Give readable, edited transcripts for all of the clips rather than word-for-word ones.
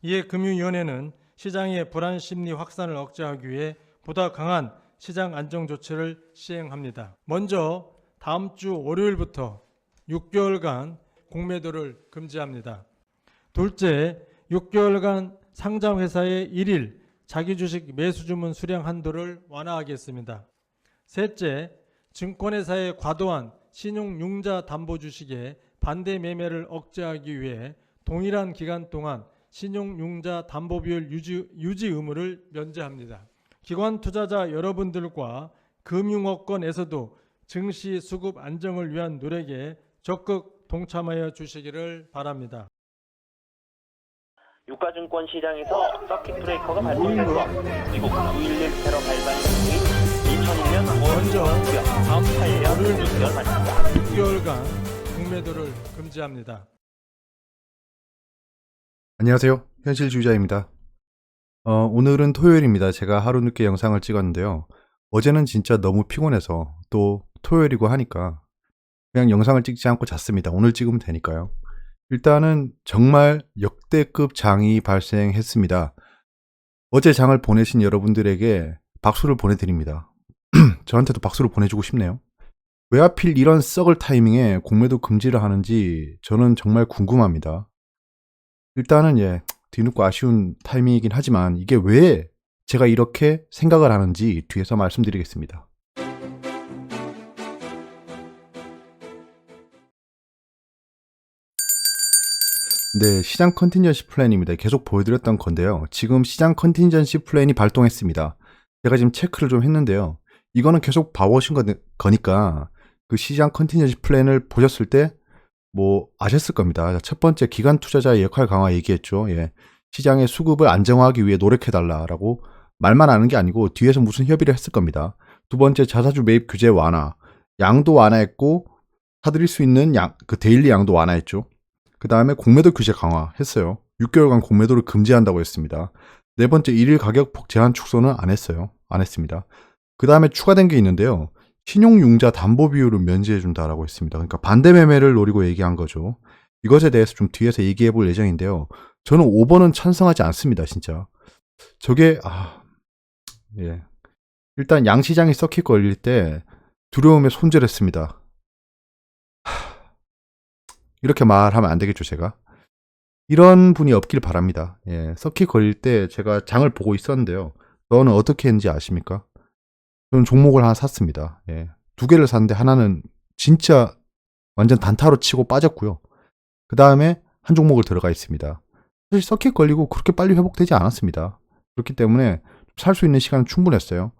이에 금융위원회는 시장의 불안 심리 확산을 억제하기 위해 보다 강한 시장 안정 조치를 시행합니다. 먼저 다음 주 월요일부터 6개월간 공매도를 금지합니다. 둘째, 6개월간 상장회사의 일일 자기주식 매수주문 수량 한도를 완화하겠습니다. 셋째, 증권회사의 과도한 신용융자 담보주식의 반대 매매를 억제하기 위해 동일한 기간 동안 신용융자 담보비율 유지 의무를 면제합니다. 기관 투자자 여러분들과 금융업권에서도 증시 수급 안정을 위한 노력에 적극 동참하여 주시기를 바랍니다. 유가증권 시장에서 서킷 브레이커가 발동돼서 미국 9.11 테러 발발 이후인 2002년 5월 먼저 6개월, 다음 8년 월요일부터 6개월 만입니다. 6개월간 공매도를 금지합니다. 안녕하세요. 현실주의자입니다. 오늘은 토요일입니다. 제가 하루 늦게 영상을 찍었는데요. 어제는 진짜 너무 피곤해서 또 토요일이고 하니까 그냥 영상을 찍지 않고 잤습니다. 오늘 찍으면 되니까요. 일단은 정말 역대급 장이 발생했습니다. 어제 장을 보내신 여러분들에게 박수를 보내드립니다. 저한테도 박수를 보내주고 싶네요. 왜 하필 이런 썩을 타이밍에 공매도 금지를 하는지 저는 정말 궁금합니다. 일단은 뒤늦고 아쉬운 타이밍이긴 하지만 이게 왜 제가 이렇게 생각을 하는지 뒤에서 말씀드리겠습니다. 네, 시장 컨틴전시 플랜입니다. 계속 보여드렸던 건데요. 지금 시장 컨틴전시 플랜이 발동했습니다. 제가 지금 체크를 좀 했는데요. 이거는 계속 봐오신 거니까 그 시장 컨틴전시 플랜을 보셨을 때 뭐 아셨을 겁니다. 첫 번째, 기관 투자자의 역할 강화 얘기했죠. 시장의 수급을 안정화하기 위해 노력해달라라고 말만 하는 게 아니고 뒤에서 무슨 협의를 했을 겁니다. 두 번째, 자사주 매입 규제 완화. 양도 완화했고 사들일 수 있는 그 데일리 양도 완화했죠. 그 다음에 공매도 규제 강화했어요. 6개월간 공매도를 금지한다고 했습니다. 네 번째, 일일 가격폭 제한 축소는 안 했어요. 안 했습니다. 그 다음에 추가된 게 있는데요. 신용융자 담보 비율을 면제해준다라고 했습니다. 그러니까 반대 매매를 노리고 얘기한 거죠. 이것에 대해서 좀 뒤에서 얘기해 볼 예정인데요. 저는 5번은 찬성하지 않습니다, 진짜. 저게, 일단 양시장이 서킷 걸릴 때 두려움에 손절했습니다. 이렇게 말하면 안 되겠죠, 제가. 이런 분이 없길 바랍니다. 서킷 걸릴 때 제가 장을 보고 있었는데요. 너는 어떻게 했는지 아십니까? 저는 종목을 하나 샀습니다. 두 개를 샀는데 하나는 진짜 완전 단타로 치고 빠졌고요. 그 다음에 한 종목을 들어가 있습니다. 사실 서킷 걸리고 그렇게 빨리 회복되지 않았습니다. 그렇기 때문에 살 수 있는 시간은 충분했어요.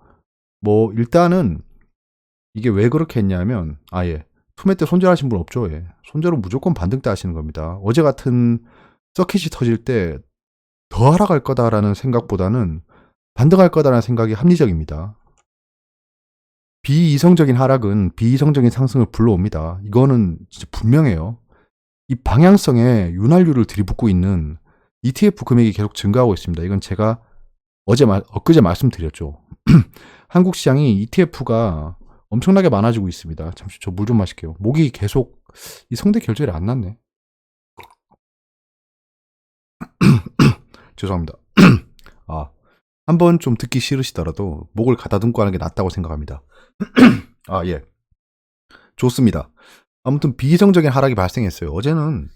뭐 일단은 이게 왜 그렇게 했냐면 투매 때 손절하신 분 없죠. 손절은 무조건 반등 때 하시는 겁니다. 어제 같은 서킷이 터질 때 더 하락할 거다라는 생각보다는 반등할 거다라는 생각이 합리적입니다. 비이성적인 하락은 비이성적인 상승을 불러옵니다. 이거는 진짜 분명해요. 이 방향성에 윤활유를 들이붓고 있는 ETF 금액이 계속 증가하고 있습니다. 이건 제가 엊그제 말씀드렸죠. 한국 시장이 ETF가 엄청나게 많아지고 있습니다. 잠시 저 물 좀 마실게요. 목이 계속 이 성대 결절이 안 났네. 죄송합니다. 한번 좀 듣기 싫으시더라도 목을 가다듬고 하는 게 낫다고 생각합니다. 좋습니다. 아무튼 비이성적인 하락이 발생했어요. 어제는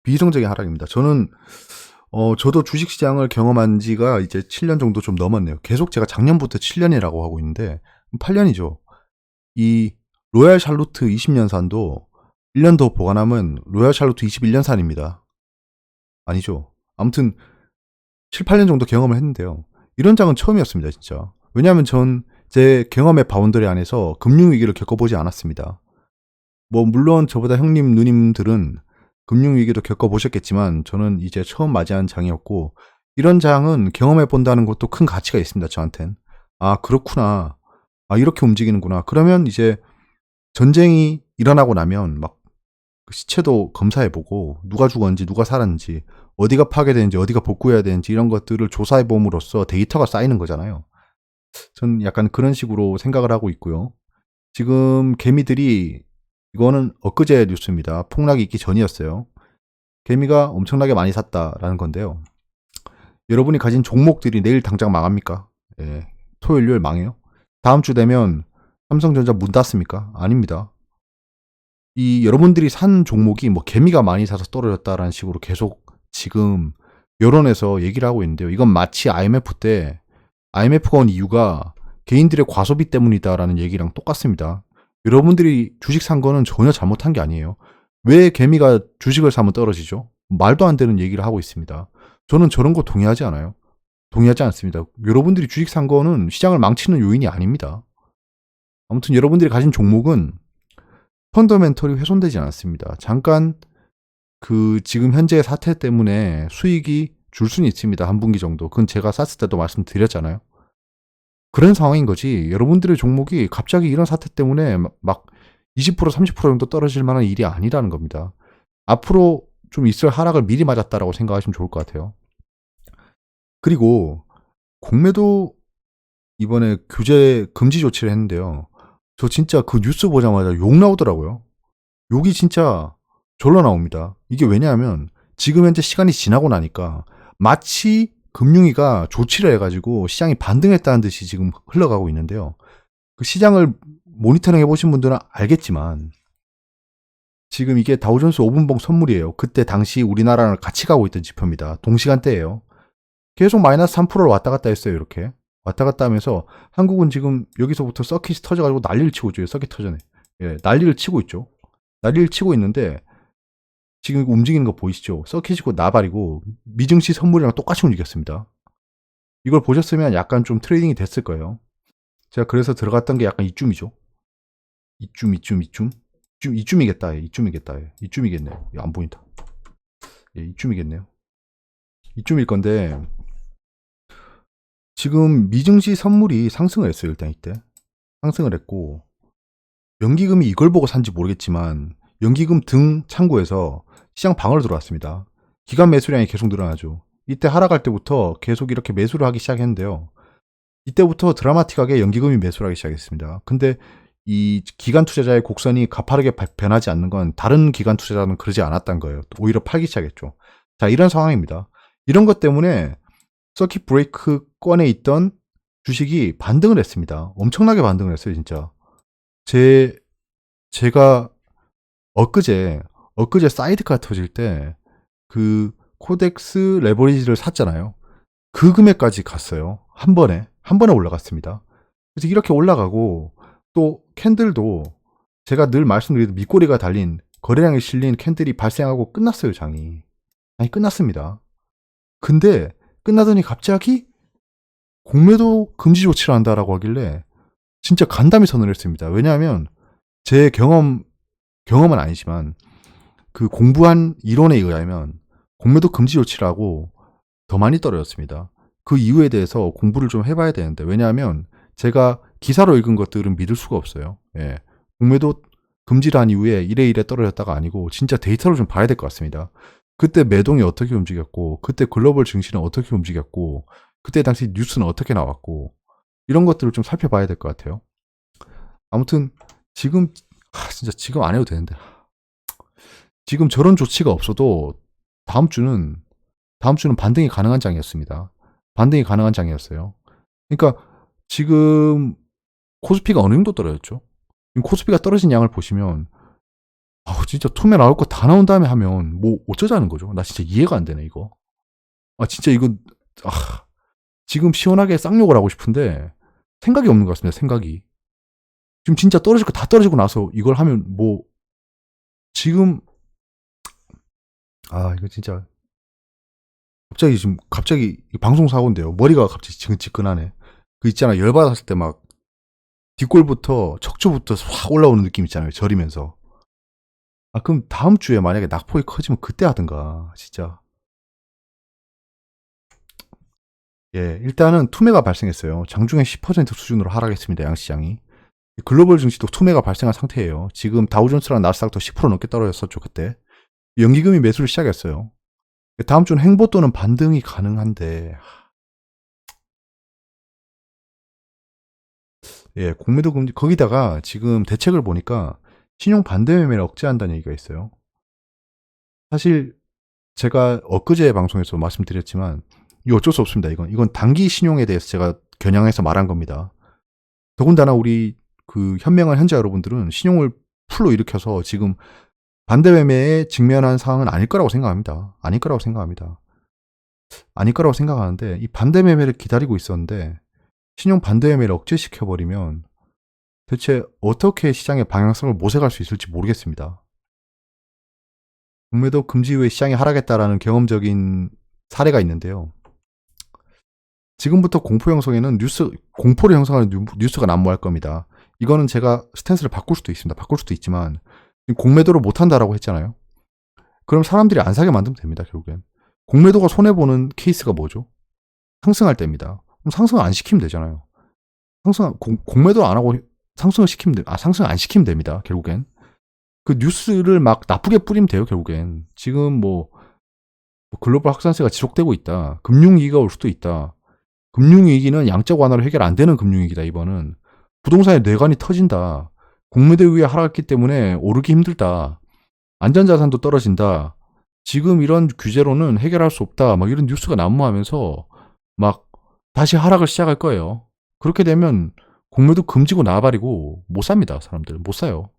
비이성적인 하락입니다. 저도 주식시장을 경험한 지가 이제 7년 정도 좀 넘었네요. 계속 제가 작년부터 7년이라고 하고 있는데 8년이죠. 이 로얄 샬루트 20년산도 1년 더 보관하면 로얄 샬루트 21년산입니다. 아니죠. 아무튼 7, 8년 정도 경험을 했는데요. 이런 장은 처음이었습니다, 진짜. 왜냐하면 전 제 경험의 바운더리 안에서 금융위기를 겪어보지 않았습니다. 뭐 물론 저보다 형님, 누님들은 금융위기도 겪어보셨겠지만 저는 이제 처음 맞이한 장이었고 이런 장은 경험해본다는 것도 큰 가치가 있습니다, 저한텐. 그렇구나. 이렇게 움직이는구나. 그러면 이제 전쟁이 일어나고 나면 막 시체도 검사해보고 누가 죽었는지 누가 살았는지 어디가 파괴되는지 어디가 복구해야 되는지 이런 것들을 조사해봄으로써 데이터가 쌓이는 거잖아요. 전 약간 그런 식으로 생각을 하고 있고요. 지금 개미들이 이거는 엊그제 뉴스입니다. 폭락이 있기 전이었어요. 개미가 엄청나게 많이 샀다라는 건데요. 여러분이 가진 종목들이 내일 당장 망합니까? 예, 토요일, 일요일 망해요? 다음 주 되면 삼성전자 문 닫습니까? 아닙니다. 이 여러분들이 산 종목이 뭐 개미가 많이 사서 떨어졌다라는 식으로 계속 지금 여론에서 얘기를 하고 있는데요. 이건 마치 IMF 때 IMF가 온 이유가 개인들의 과소비 때문이다라는 얘기랑 똑같습니다. 여러분들이 주식 산 거는 전혀 잘못한 게 아니에요. 왜 개미가 주식을 사면 떨어지죠? 말도 안 되는 얘기를 하고 있습니다. 저는 저런 거 동의하지 않아요. 동의하지 않습니다. 여러분들이 주식 산 거는 시장을 망치는 요인이 아닙니다. 아무튼 여러분들이 가진 종목은 펀더멘털이 훼손되지 않았습니다. 잠깐 그 지금 현재 사태 때문에 수익이 줄 수는 있습니다. 한 분기 정도. 그건 제가 샀을 때도 말씀드렸잖아요. 그런 상황인 거지. 여러분들의 종목이 갑자기 이런 사태 때문에 막 20% 30% 정도 떨어질 만한 일이 아니라는 겁니다. 앞으로 좀 있을 하락을 미리 맞았다라고 생각하시면 좋을 것 같아요. 그리고 공매도 이번에 규제 금지 조치를 했는데요. 저 진짜 그 뉴스 보자마자 욕 나오더라고요. 욕이 진짜 절로 나옵니다. 이게 왜냐하면 지금 현재 시간이 지나고 나니까 마치 금융위가 조치를 해가지고 시장이 반등했다는 듯이 지금 흘러가고 있는데요. 그 시장을 모니터링 해보신 분들은 알겠지만 지금 이게 다우존스 5분봉 선물이에요. 그때 당시 우리나라랑 같이 가고 있던 지표입니다. 동시간대예요. 계속 마이너스 3%를 왔다 갔다 했어요. 이렇게 왔다 갔다 하면서 한국은 지금 여기서부터 서킷이 터져가지고 난리를 치고 있죠. 서킷 터전에. 예, 난리를 치고 있죠. 난리를 치고 있는데 지금 움직이는 거 보이시죠? 서킷이고 나발이고 미증시 선물이랑 똑같이 움직였습니다. 이걸 보셨으면 약간 좀 트레이딩이 됐을 거예요. 제가 그래서 들어갔던 게 약간 이쯤이죠. 이쯤이겠다. 이쯤이겠네요. 안 보인다. 예, 이쯤이겠네요. 이쯤일 건데 지금 미증시 선물이 상승을 했어요. 일단 이때 상승을 했고 연기금이 이걸 보고 산지 모르겠지만 연기금 등 창구에서 시장 방어를 들어왔습니다. 기간 매수량이 계속 늘어나죠. 이때 하락할 때부터 계속 이렇게 매수를 하기 시작했는데요. 이때부터 드라마틱하게 연기금이 매수를 하기 시작했습니다. 근데 이 기간 투자자의 곡선이 가파르게 변하지 않는 건 다른 기간 투자자는 그러지 않았던 거예요. 오히려 팔기 시작했죠. 자, 이런 상황입니다. 이런 것 때문에 서킷 브레이크권에 있던 주식이 반등을 했습니다. 엄청나게 반등을 했어요, 진짜. 제가 엊그제 사이드카 터질 때 그 코덱스 레버리지를 샀잖아요. 그 금액까지 갔어요. 한 번에 올라갔습니다. 그래서 이렇게 올라가고 또 캔들도 제가 늘 말씀드리던 밑꼬리가 달린 거래량이 실린 캔들이 발생하고 끝났어요, 장이. 아니, 끝났습니다. 근데 끝나더니 갑자기 공매도 금지 조치를 한다라고 하길래 진짜 간담이 선언을 했습니다. 왜냐하면 제 경험은 아니지만 그 공부한 이론에 의하면 공매도 금지 조치라고 더 많이 떨어졌습니다. 그 이유에 대해서 공부를 좀 해봐야 되는데 왜냐하면 제가 기사로 읽은 것들은 믿을 수가 없어요. 예. 공매도 금지를 한 이후에 이래 떨어졌다가 아니고 진짜 데이터를 좀 봐야 될 것 같습니다. 그때 매동이 어떻게 움직였고 그때 글로벌 증시는 어떻게 움직였고 그때 당시 뉴스는 어떻게 나왔고 이런 것들을 좀 살펴봐야 될 것 같아요. 아무튼 지금 진짜 지금 안 해도 되는데 지금 저런 조치가 없어도 다음 주는 반등이 가능한 장이었습니다. 반등이 가능한 장이었어요. 그러니까 지금 코스피가 어느 정도 떨어졌죠? 지금 코스피가 떨어진 양을 보시면 진짜 투매 나올 거 다 나온 다음에 하면 뭐 어쩌자는 거죠? 나 진짜 이해가 안 되네 이거. 진짜 이거 지금 시원하게 쌍욕을 하고 싶은데 생각이 없는 것 같습니다. 생각이. 지금 진짜 떨어질 거 다 떨어지고 나서 이걸 하면 뭐 지금 이거 진짜 갑자기 방송 사고인데요. 머리가 갑자기 지끈지끈하네. 그 있잖아, 열받았을 때 막 뒷골부터 척추부터 확 올라오는 느낌 있잖아요. 저리면서. 그럼 다음 주에 만약에 낙폭이 커지면 그때 하든가. 진짜. 예, 일단은 투매가 발생했어요. 장중에 10% 수준으로 하락했습니다. 양시장이. 글로벌 증시도 투매가 발생한 상태예요. 지금 다우존스랑 나스닥도 10% 넘게 떨어졌었죠. 그때. 연기금이 매수를 시작했어요. 다음 주는 행보 또는 반등이 가능한데 예, 공매도 금지 거기다가 지금 대책을 보니까 신용 반대 매매를 억제한다는 얘기가 있어요. 사실 제가 엊그제 방송에서 말씀드렸지만 이거 어쩔 수 없습니다. 이건 단기 신용에 대해서 제가 겨냥해서 말한 겁니다. 더군다나 우리 그 현명한 현자 여러분들은 신용을 풀로 일으켜서 지금 반대 매매에 직면한 상황은 아닐 거라고 생각합니다. 아닐 거라고 생각합니다. 아닐 거라고 생각하는데 이 반대 매매를 기다리고 있었는데 신용 반대 매매를 억제시켜버리면 대체 어떻게 시장의 방향성을 모색할 수 있을지 모르겠습니다. 공매도 금지 이후에 시장이 하락했다라는 경험적인 사례가 있는데요. 지금부터 공포 형성에는 공포를 형성하는 뉴스가 난무할 겁니다. 이거는 제가 스탠스를 바꿀 수도 있습니다. 바꿀 수도 있지만 공매도를 못한다라고 했잖아요. 그럼 사람들이 안 사게 만들면 됩니다. 결국엔. 공매도가 손해보는 케이스가 뭐죠? 상승할 때입니다. 그럼 상승을 안 시키면 되잖아요. 공매도 안 하고 상승을 상승을 안 시키면 됩니다. 결국엔. 그 뉴스를 막 나쁘게 뿌리면 돼요. 결국엔. 지금 뭐 글로벌 확산세가 지속되고 있다. 금융위기가 올 수도 있다. 금융위기는 양적 완화로 해결 안 되는 금융위기다. 이번은. 부동산의 뇌관이 터진다. 공매도 이후에 하락했기 때문에 오르기 힘들다. 안전자산도 떨어진다. 지금 이런 규제로는 해결할 수 없다. 막 이런 뉴스가 난무하면서 막 다시 하락을 시작할 거예요. 그렇게 되면 공매도 금지고 나와버리고 못 삽니다. 사람들. 못 사요.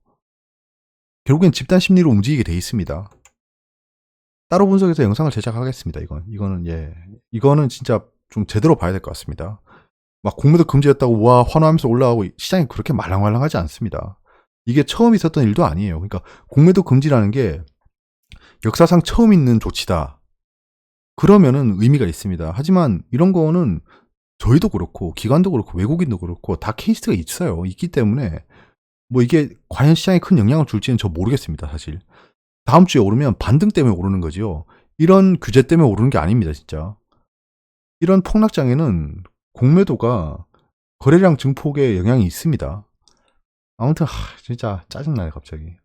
결국엔 집단 심리로 움직이게 돼 있습니다. 따로 분석해서 영상을 제작하겠습니다. 이거는 진짜 좀 제대로 봐야 될 것 같습니다. 막 공매도 금지였다고 와 환호하면서 올라가고 시장이 그렇게 말랑말랑하지 않습니다. 이게 처음 있었던 일도 아니에요. 그러니까 공매도 금지라는 게 역사상 처음 있는 조치다. 그러면은 의미가 있습니다. 하지만 이런 거는 저희도 그렇고 기관도 그렇고 외국인도 그렇고 다 케이스가 있어요. 있기 때문에 뭐 이게 과연 시장에 큰 영향을 줄지는 저 모르겠습니다. 사실. 다음 주에 오르면 반등 때문에 오르는 거지요. 이런 규제 때문에 오르는 게 아닙니다. 진짜. 이런 폭락장에는 공매도가 거래량 증폭에 영향이 있습니다. 아무튼 진짜 짜증나네 갑자기.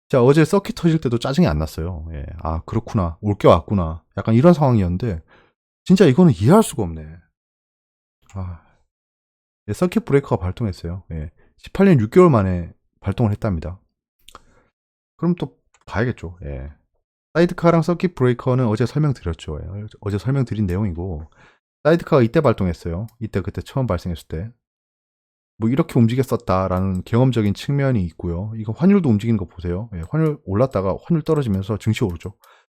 자, 어제 서킷 터질 때도 짜증이 안 났어요. 예. 그렇구나. 올 게 왔구나. 약간 이런 상황이었는데 진짜 이거는 이해할 수가 없네. 예, 서킷 브레이커가 발동했어요. 예. 18년 6개월 만에 발동을 했답니다. 그럼 또 봐야겠죠. 예. 사이드카랑 서킷 브레이커는 어제 설명드렸죠. 예. 어제 설명드린 내용이고 사이드카가 이때 발동했어요. 그때 처음 발생했을 때. 뭐 이렇게 움직였었다라는 경험적인 측면이 있고요. 이거 환율도 움직이는 거 보세요. 예, 환율 올랐다가 환율 떨어지면서 증시 오르죠.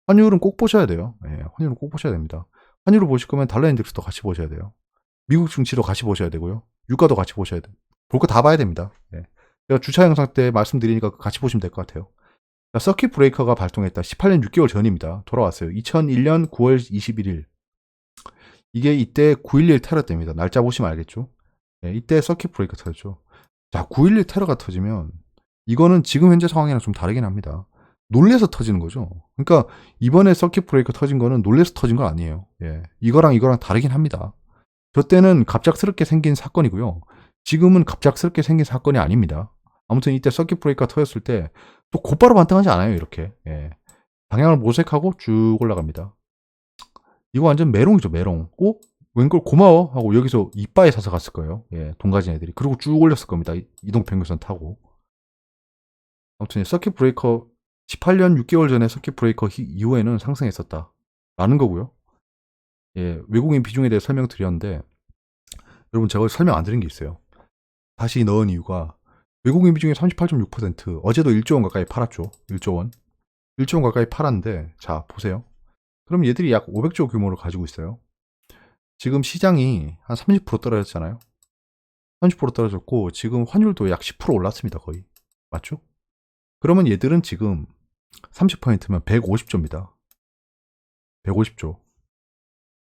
환율은 꼭 보셔야 돼요. 예, 환율은 꼭 보셔야 됩니다. 환율을 보실 거면 달러 인덱스도 같이 보셔야 돼요. 미국 증시도 같이 보셔야 되고요. 유가도 같이 보셔야 돼요. 볼 거 다 봐야 됩니다. 예. 제가 주차 영상 때 말씀드리니까 같이 보시면 될 것 같아요. 자, 서킷 브레이커가 발동했다. 18년 6개월 전입니다. 돌아왔어요. 2001년 9월 21일. 이게 이때 9.11 테러 때입니다. 날짜 보시면 알겠죠. 예, 이때 서킷 브레이커 터졌죠. 자, 9.11 테러가 터지면 이거는 지금 현재 상황이랑 좀 다르긴 합니다. 놀래서 터지는 거죠. 그러니까 이번에 서킷 브레이커 터진 거는 놀래서 터진 건 아니에요. 예, 이거랑 다르긴 합니다. 저 때는 갑작스럽게 생긴 사건이고요. 지금은 갑작스럽게 생긴 사건이 아닙니다. 아무튼 이때 서킷 브레이커 터졌을 때 또 곧바로 반등하지 않아요. 이렇게. 예. 방향을 모색하고 쭉 올라갑니다. 이거 완전 메롱이죠. 메롱. 웬걸 고마워 하고 여기서 이빠에 사서 갔을 거예요. 예, 돈 가진 애들이. 그리고 쭉 올렸을 겁니다. 이동평균선 타고. 아무튼 서킷 브레이커 18년 6개월 전에 서킷 브레이커 이후에는 상승했었다. 라는 거고요. 예, 외국인 비중에 대해 설명드렸는데 여러분 제가 설명 안 드린 게 있어요. 다시 넣은 이유가 외국인 비중이 38.6%, 어제도 1조 원 가까이 팔았죠. 1조 원. 1조 원 가까이 팔았는데 자, 보세요. 그럼 얘들이 약 500조 규모를 가지고 있어요. 지금 시장이 한 30% 떨어졌잖아요. 30% 떨어졌고 지금 환율도 약 10% 올랐습니다. 거의. 맞죠? 그러면 얘들은 지금 30%면 150조입니다. 150조.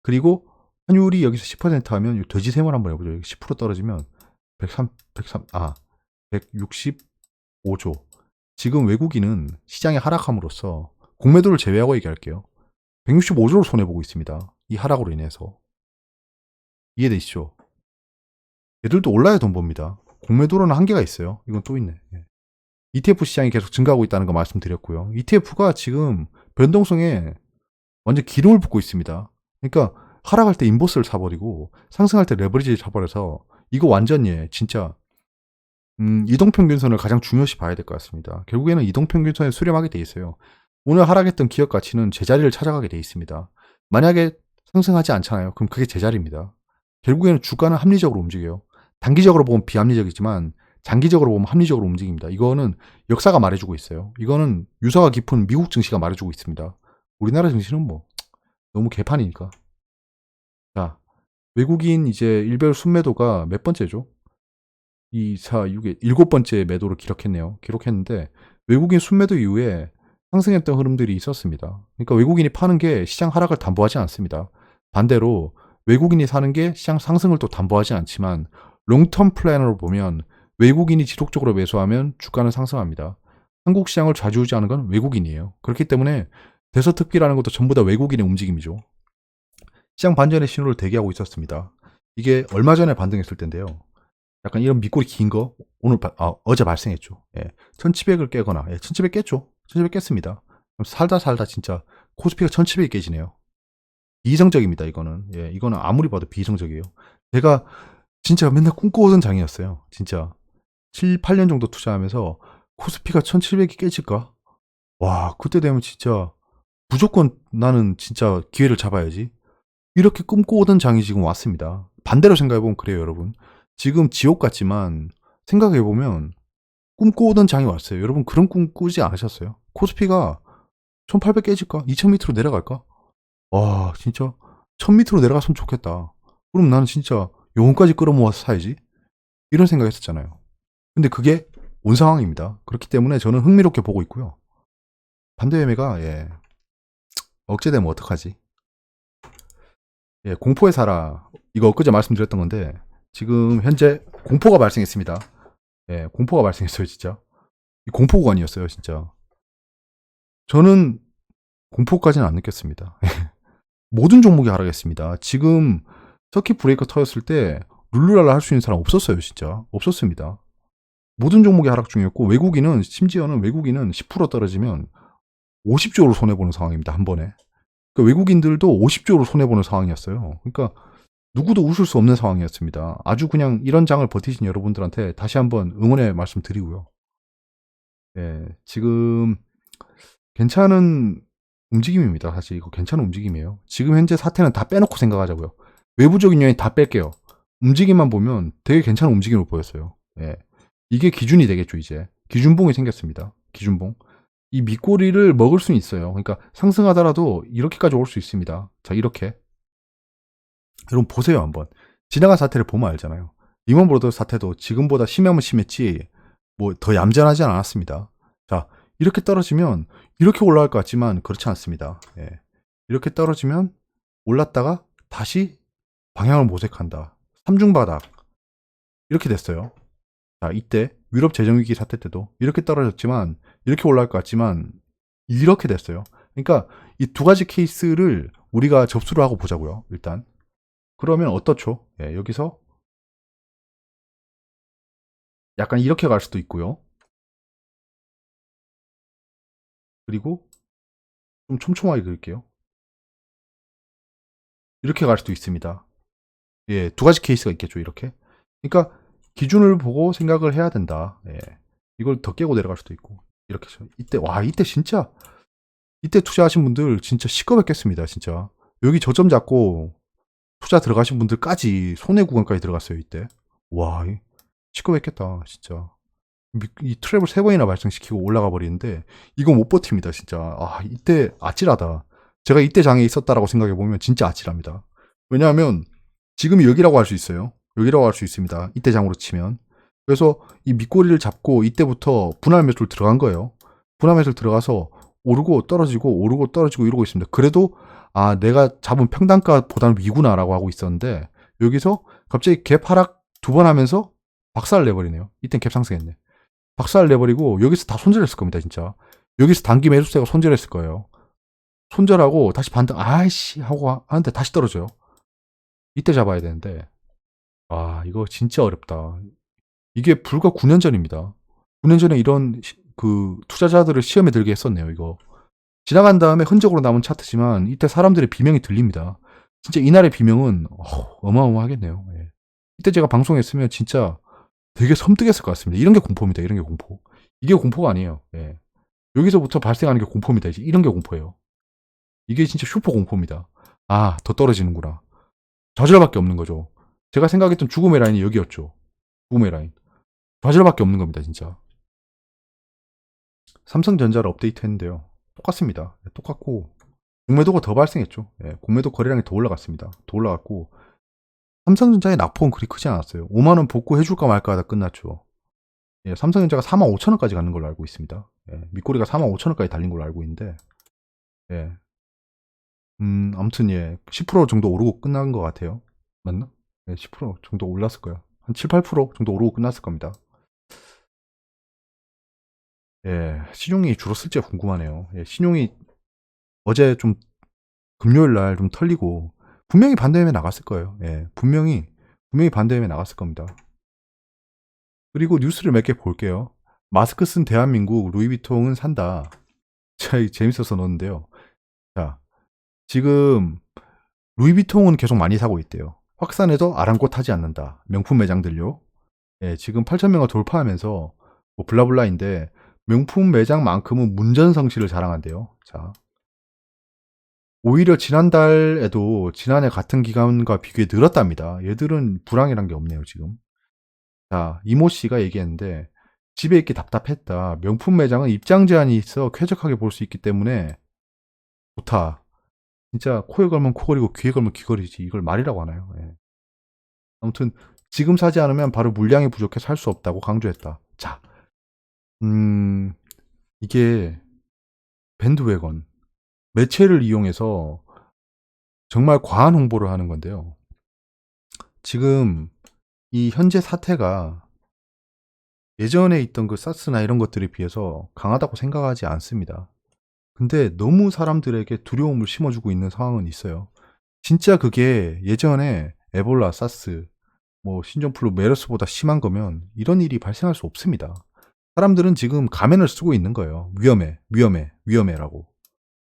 그리고 환율이 여기서 10% 하면 돼지 셈을 한번 해보죠. 여기 10% 떨어지면 165조. 지금 외국인은 시장이 하락함으로써 공매도를 제외하고 얘기할게요. 165조를 손해보고 있습니다. 이 하락으로 인해서. 이해되시죠? 얘들도 올라야 돈 법니다. 공매도로는 한계가 있어요. 이건 또 있네. 예. ETF 시장이 계속 증가하고 있다는 거 말씀드렸고요. ETF가 지금 변동성에 완전 기름을 붓고 있습니다. 그러니까 하락할 때 인버스를 사버리고 상승할 때 레버리지를 사버려서 이거 완전 진짜 이동평균선을 가장 중요시 봐야 될 것 같습니다. 결국에는 이동평균선에 수렴하게 돼 있어요. 오늘 하락했던 기업 가치는 제자리를 찾아가게 돼 있습니다. 만약에 상승하지 않잖아요. 그럼 그게 제자리입니다. 결국에는 주가는 합리적으로 움직여요. 단기적으로 보면 비합리적이지만 장기적으로 보면 합리적으로 움직입니다. 이거는 역사가 말해주고 있어요. 이거는 유서가 깊은 미국 증시가 말해주고 있습니다. 우리나라 증시는 뭐 너무 개판이니까. 자, 외국인 이제 일별 순매도가 몇 번째죠? 2, 4, 6에 7번째 매도를 기록했네요. 기록했는데 외국인 순매도 이후에 상승했던 흐름들이 있었습니다. 그러니까 외국인이 파는 게 시장 하락을 담보하지 않습니다. 반대로 외국인이 사는 게 시장 상승을 또 담보하지 않지만 롱텀 플래너로 보면 외국인이 지속적으로 매수하면 주가는 상승합니다. 한국 시장을 좌지우지하는 건 외국인이에요. 그렇기 때문에 대서특비라는 것도 전부 다 외국인의 움직임이죠. 시장 반전의 신호를 대기하고 있었습니다. 이게 얼마 전에 반등했을 텐데요. 약간 이런 밑골이 긴 거 어제 발생했죠. 예, 1700을 깨거나 1700 깼죠. 1700 깼습니다. 그럼 살다 진짜 코스피가 1700이 깨지네요. 비이성적입니다. 이거는. 예, 이거는 아무리 봐도 비이성적이에요. 제가 진짜 맨날 꿈꿔오던 장이었어요. 진짜 7, 8년 정도 투자하면서 코스피가 1700이 깨질까? 와, 그때 되면 진짜 무조건 나는 진짜 기회를 잡아야지. 이렇게 꿈꿔오던 장이 지금 왔습니다. 반대로 생각해보면 그래요, 여러분. 지금 지옥 같지만 생각해보면 꿈꿔오던 장이 왔어요. 여러분 그런 꿈 꾸지 않으셨어요? 코스피가 1800 깨질까? 2000 밑으로 내려갈까? 와, 진짜 1000 밑으로 내려갔으면 좋겠다. 그럼 나는 진짜 영혼까지 끌어모아서 사야지. 이런 생각했었잖아요. 근데 그게 온 상황입니다. 그렇기 때문에 저는 흥미롭게 보고 있고요. 반대 매매가 억제되면 어떡하지? 공포에 살아. 이거 엊그제 말씀드렸던 건데 지금 현재 공포가 발생했습니다. 공포가 발생했어요, 진짜. 이 공포 구간이었어요, 진짜. 저는 공포까지는 안 느꼈습니다. 모든 종목이 하락했습니다. 지금 서킷 브레이커 터졌을 때 룰루랄라 할 수 있는 사람 없었어요, 진짜. 없었습니다. 모든 종목이 하락 중이었고 외국인은 심지어는 외국인은 10% 떨어지면 50조로 손해보는 상황입니다, 한 번에. 그러니까 외국인들도 50조로 손해보는 상황이었어요. 그러니까 누구도 웃을 수 없는 상황이었습니다. 아주 그냥 이런 장을 버티신 여러분들한테 다시 한번 응원의 말씀 드리고요. 지금 괜찮은 움직임입니다. 사실 이거 괜찮은 움직임이에요. 지금 현재 사태는 다 빼놓고 생각하자고요. 외부적인 요인 다 뺄게요. 움직임만 보면 되게 괜찮은 움직임을 보였어요. 이게 기준이 되겠죠, 이제. 기준봉이 생겼습니다. 기준봉. 이 밑꼬리를 먹을 수는 있어요. 그러니까 상승하더라도 이렇게까지 올 수 있습니다. 자, 이렇게. 여러분 보세요, 한번. 지나간 사태를 보면 알잖아요. 리먼 브러더스 사태도 지금보다 심하면 심했지 뭐 더 얌전하지 않았습니다. 자, 이렇게 떨어지면 이렇게 올라갈 것 같지만 그렇지 않습니다. 이렇게 떨어지면 올랐다가 다시 방향을 모색한다. 삼중바닥. 이렇게 됐어요. 자, 이때 유럽 재정위기 사태 때도 이렇게 떨어졌지만 이렇게 올라갈 것 같지만 이렇게 됐어요. 그러니까 이 두 가지 케이스를 우리가 접수를 하고 보자고요. 일단. 그러면 어떻죠? 여기서 약간 이렇게 갈 수도 있고요. 그리고 좀 촘촘하게 그릴게요. 이렇게 갈 수도 있습니다. 두 가지 케이스가 있겠죠, 이렇게. 그러니까 기준을 보고 생각을 해야 된다. 이걸 더 깨고 내려갈 수도 있고. 이렇게. 이때 진짜 이때 투자하신 분들 진짜 시끄럽겠습니다, 진짜. 여기 저점 잡고 투자 들어가신 분들까지 손해 구간까지 들어갔어요, 이때. 와, 시끄럽겠다, 진짜. 이 트랩을 3번이나 발생시키고 올라가 버리는데 이거 못 버팁니다, 진짜. 이때 아찔하다. 제가 이때 장에 있었다라고 생각해 보면 진짜 아찔합니다. 왜냐하면 지금이 여기라고 할 수 있어요. 여기라고 할 수 있습니다. 이때 장으로 치면. 그래서 이 밑꼬리를 잡고 이때부터 분할 매수를 들어간 거예요. 분할 매수를 들어가서 오르고 떨어지고 오르고 떨어지고 이러고 있습니다. 그래도 내가 잡은 평단가보다는 위구나라고 하고 있었는데 여기서 갑자기 갭 하락 2번 하면서 박살을 내버리네요. 이땐 갭 상승했네. 박살을 내버리고 여기서 다 손절했을 겁니다, 진짜. 여기서 단기 매수세가 손절했을 거예요. 손절하고 다시 반등 하고 하는데 다시 떨어져요. 이때 잡아야 되는데 이거 진짜 어렵다. 이게 불과 9년 전입니다. 9년 전에 이런 투자자들을 시험에 들게 했었네요, 이거. 지나간 다음에 흔적으로 남은 차트지만 이때 사람들의 비명이 들립니다. 진짜 이날의 비명은 어마어마하겠네요. 이때 제가 방송했으면 진짜 되게 섬뜩했을 것 같습니다. 이런 게 공포입니다. 이런 게 공포. 이게 공포가 아니에요. 여기서부터 발생하는 게 공포입니다. 이제 이런 게 공포예요. 이게 진짜 슈퍼 공포입니다. 아, 더 떨어지는구나. 좌절밖에 없는 거죠. 제가 생각했던 죽음의 라인이 여기였죠. 죽음의 라인. 좌절밖에 없는 겁니다, 진짜. 삼성전자를 업데이트했는데요. 똑같습니다. 똑같고 공매도가 더 발생했죠. 예, 공매도 거래량이 더 올라갔습니다. 더 올라갔고 삼성전자의 낙폭은 그리 크지 않았어요. 5만 원 복구해줄까 말까 하다 끝났죠. 예, 삼성전자가 4만 5천 원까지 가는 걸로 알고 있습니다. 예, 밑꼬리가 4만 5천 원까지 달린 걸로 알고 있는데, 예, 아무튼 예, 10% 정도 오르고 끝난 것 같아요. 맞나? 예, 10% 정도 올랐을 거예요. 한 7, 8% 정도 오르고 끝났을 겁니다. 예, 신용이 줄었을지 궁금하네요. 예, 신용이 어제 좀 금요일 날 좀 털리고 분명히 반대매매 나갔을 거예요. 예, 분명히 반대매매 나갔을 겁니다. 그리고 뉴스를 몇 개 볼게요. 마스크 쓴 대한민국 루이비통은 산다. 자, 재밌어서 넣었는데요. 자, 지금 루이비통은 계속 많이 사고 있대요. 확산해도 아랑곳하지 않는다. 명품 매장들요. 예, 지금 8,000명을 돌파하면서 뭐 블라블라인데 명품 매장만큼은 문전성시를 자랑한대요. 자, 오히려 지난달에도 지난해 같은 기간과 비교해 늘었답니다. 얘들은 불황이란 게 없네요, 지금. 자, 이모 씨가 얘기했는데 집에 있기 답답했다. 명품 매장은 입장 제한이 있어 쾌적하게 볼 수 있기 때문에 좋다. 진짜 코에 걸면 코걸이고 귀에 걸면 귀걸이지. 이걸 말이라고 하나요? 예. 아무튼 지금 사지 않으면 바로 물량이 부족해 살 수 없다고 강조했다. 자, 이게 밴드웨건 매체를 이용해서 정말 과한 홍보를 하는 건데요. 지금 이 현재 사태가 예전에 있던 그 사스나 이런 것들에 비해서 강하다고 생각하지 않습니다. 근데 너무 사람들에게 두려움을 심어주고 있는 상황은 있어요. 진짜 그게 예전에 에볼라, 사스, 뭐 신종플루, 메르스보다 심한 거면 이런 일이 발생할 수 없습니다. 사람들은 지금 가면을 쓰고 있는 거예요. 위험해라고.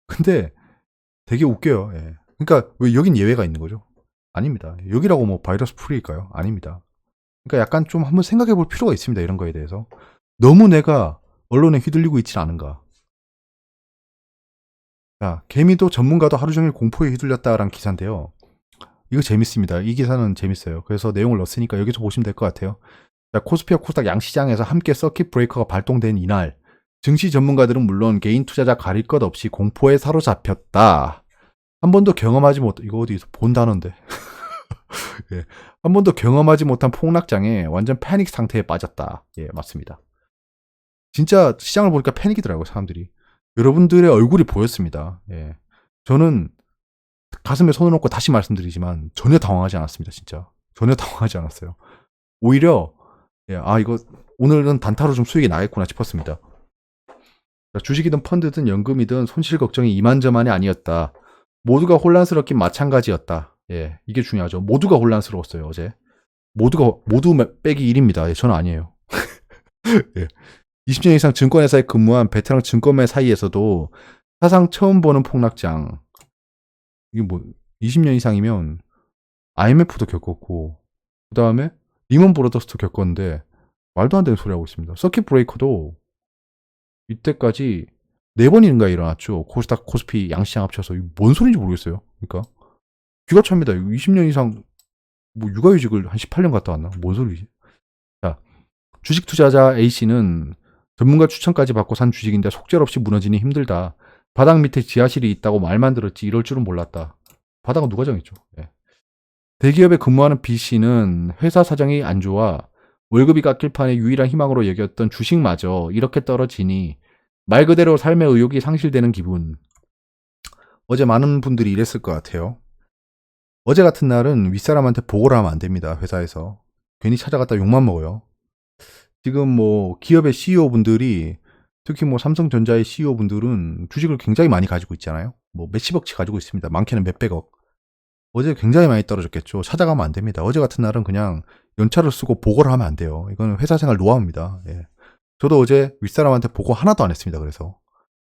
근데 되게 웃겨요. 예. 그러니까 왜 여긴 예외가 있는 거죠? 아닙니다. 여기라고 뭐 바이러스 프리일까요? 아닙니다. 그러니까 약간 좀 한번 생각해 볼 필요가 있습니다. 이런 거에 대해서. 너무 내가 언론에 휘둘리고 있지 않은가. 자, 개미도 전문가도 하루 종일 공포에 휘둘렸다라는 기사인데요. 이거 재밌습니다. 이 기사는 재밌어요. 그래서 내용을 넣었으니까 여기서 보시면 될 것 같아요. 자, 코스피와 코스닥 양시장에서 함께 서킷 브레이커가 발동된 이날 증시 전문가들은 물론 개인 투자자 가릴 것 없이 공포에 사로잡혔다. 한 번도 경험하지 못, 이거 어디서 본 단어인데. 예, 한 번도 경험하지 못한 폭락장에 완전 패닉 상태에 빠졌다. 예, 맞습니다. 진짜 시장을 보니까 패닉이더라고요, 사람들이. 여러분들의 얼굴이 보였습니다. 예. 저는 가슴에 손을 얹고 다시 말씀드리지만 전혀 당황하지 않았습니다, 진짜. 전혀 당황하지 않았어요. 오히려, 예, 아, 이거 오늘은 단타로 좀 수익이 나겠구나 싶었습니다. 주식이든 펀드든 연금이든 손실 걱정이 이만저만이 아니었다. 모두가 혼란스럽긴 마찬가지였다. 예, 이게 중요하죠. 모두가 혼란스러웠어요, 어제. 모두 빼기 1입니다. 예, 저는 아니에요. 예. 20년 이상 증권회사에 근무한 베테랑 증권맨 사이에서도 사상 처음 보는 폭락장. 이게 뭐, 20년 이상이면 IMF도 겪었고, 그 다음에 리먼 브로더스도 겪었는데, 말도 안 되는 소리 하고 있습니다. 서킷 브레이커도 이때까지 4번인가 일어났죠. 코스닥, 코스피, 양시장 합쳐서. 뭔 소리인지 모르겠어요. 그러니까. 귀가 찹니다. 20년 이상, 뭐, 육아휴직을 한 18년 갔다 왔나? 뭔 소리지? 자, 주식 투자자 A씨는 전문가 추천까지 받고 산 주식인데 속절없이 무너지니 힘들다. 바닥 밑에 지하실이 있다고 말만 들었지 이럴 줄은 몰랐다. 바닥은 누가 정했죠? 예. 대기업에 근무하는 B씨는 회사 사정이 안 좋아 월급이 깎일 판에 유일한 희망으로 여겼던 주식마저 이렇게 떨어지니 말 그대로 삶의 의욕이 상실되는 기분. 어제 많은 분들이 이랬을 것 같아요. 어제 같은 날은 윗사람한테 보고를 하면 안 됩니다. 회사에서. 괜히 찾아갔다 욕만 먹어요. 지금 뭐 기업의 CEO분들이 특히 뭐 삼성전자의 CEO분들은 주식을 굉장히 많이 가지고 있잖아요. 뭐 몇십억치 가지고 있습니다. 많게는 몇백억. 어제 굉장히 많이 떨어졌겠죠. 찾아가면 안 됩니다. 어제 같은 날은 그냥 연차를 쓰고 보고를 하면 안 돼요. 이거는 회사 생활 노하우입니다. 예. 저도 어제 윗사람한테 보고 하나도 안 했습니다. 그래서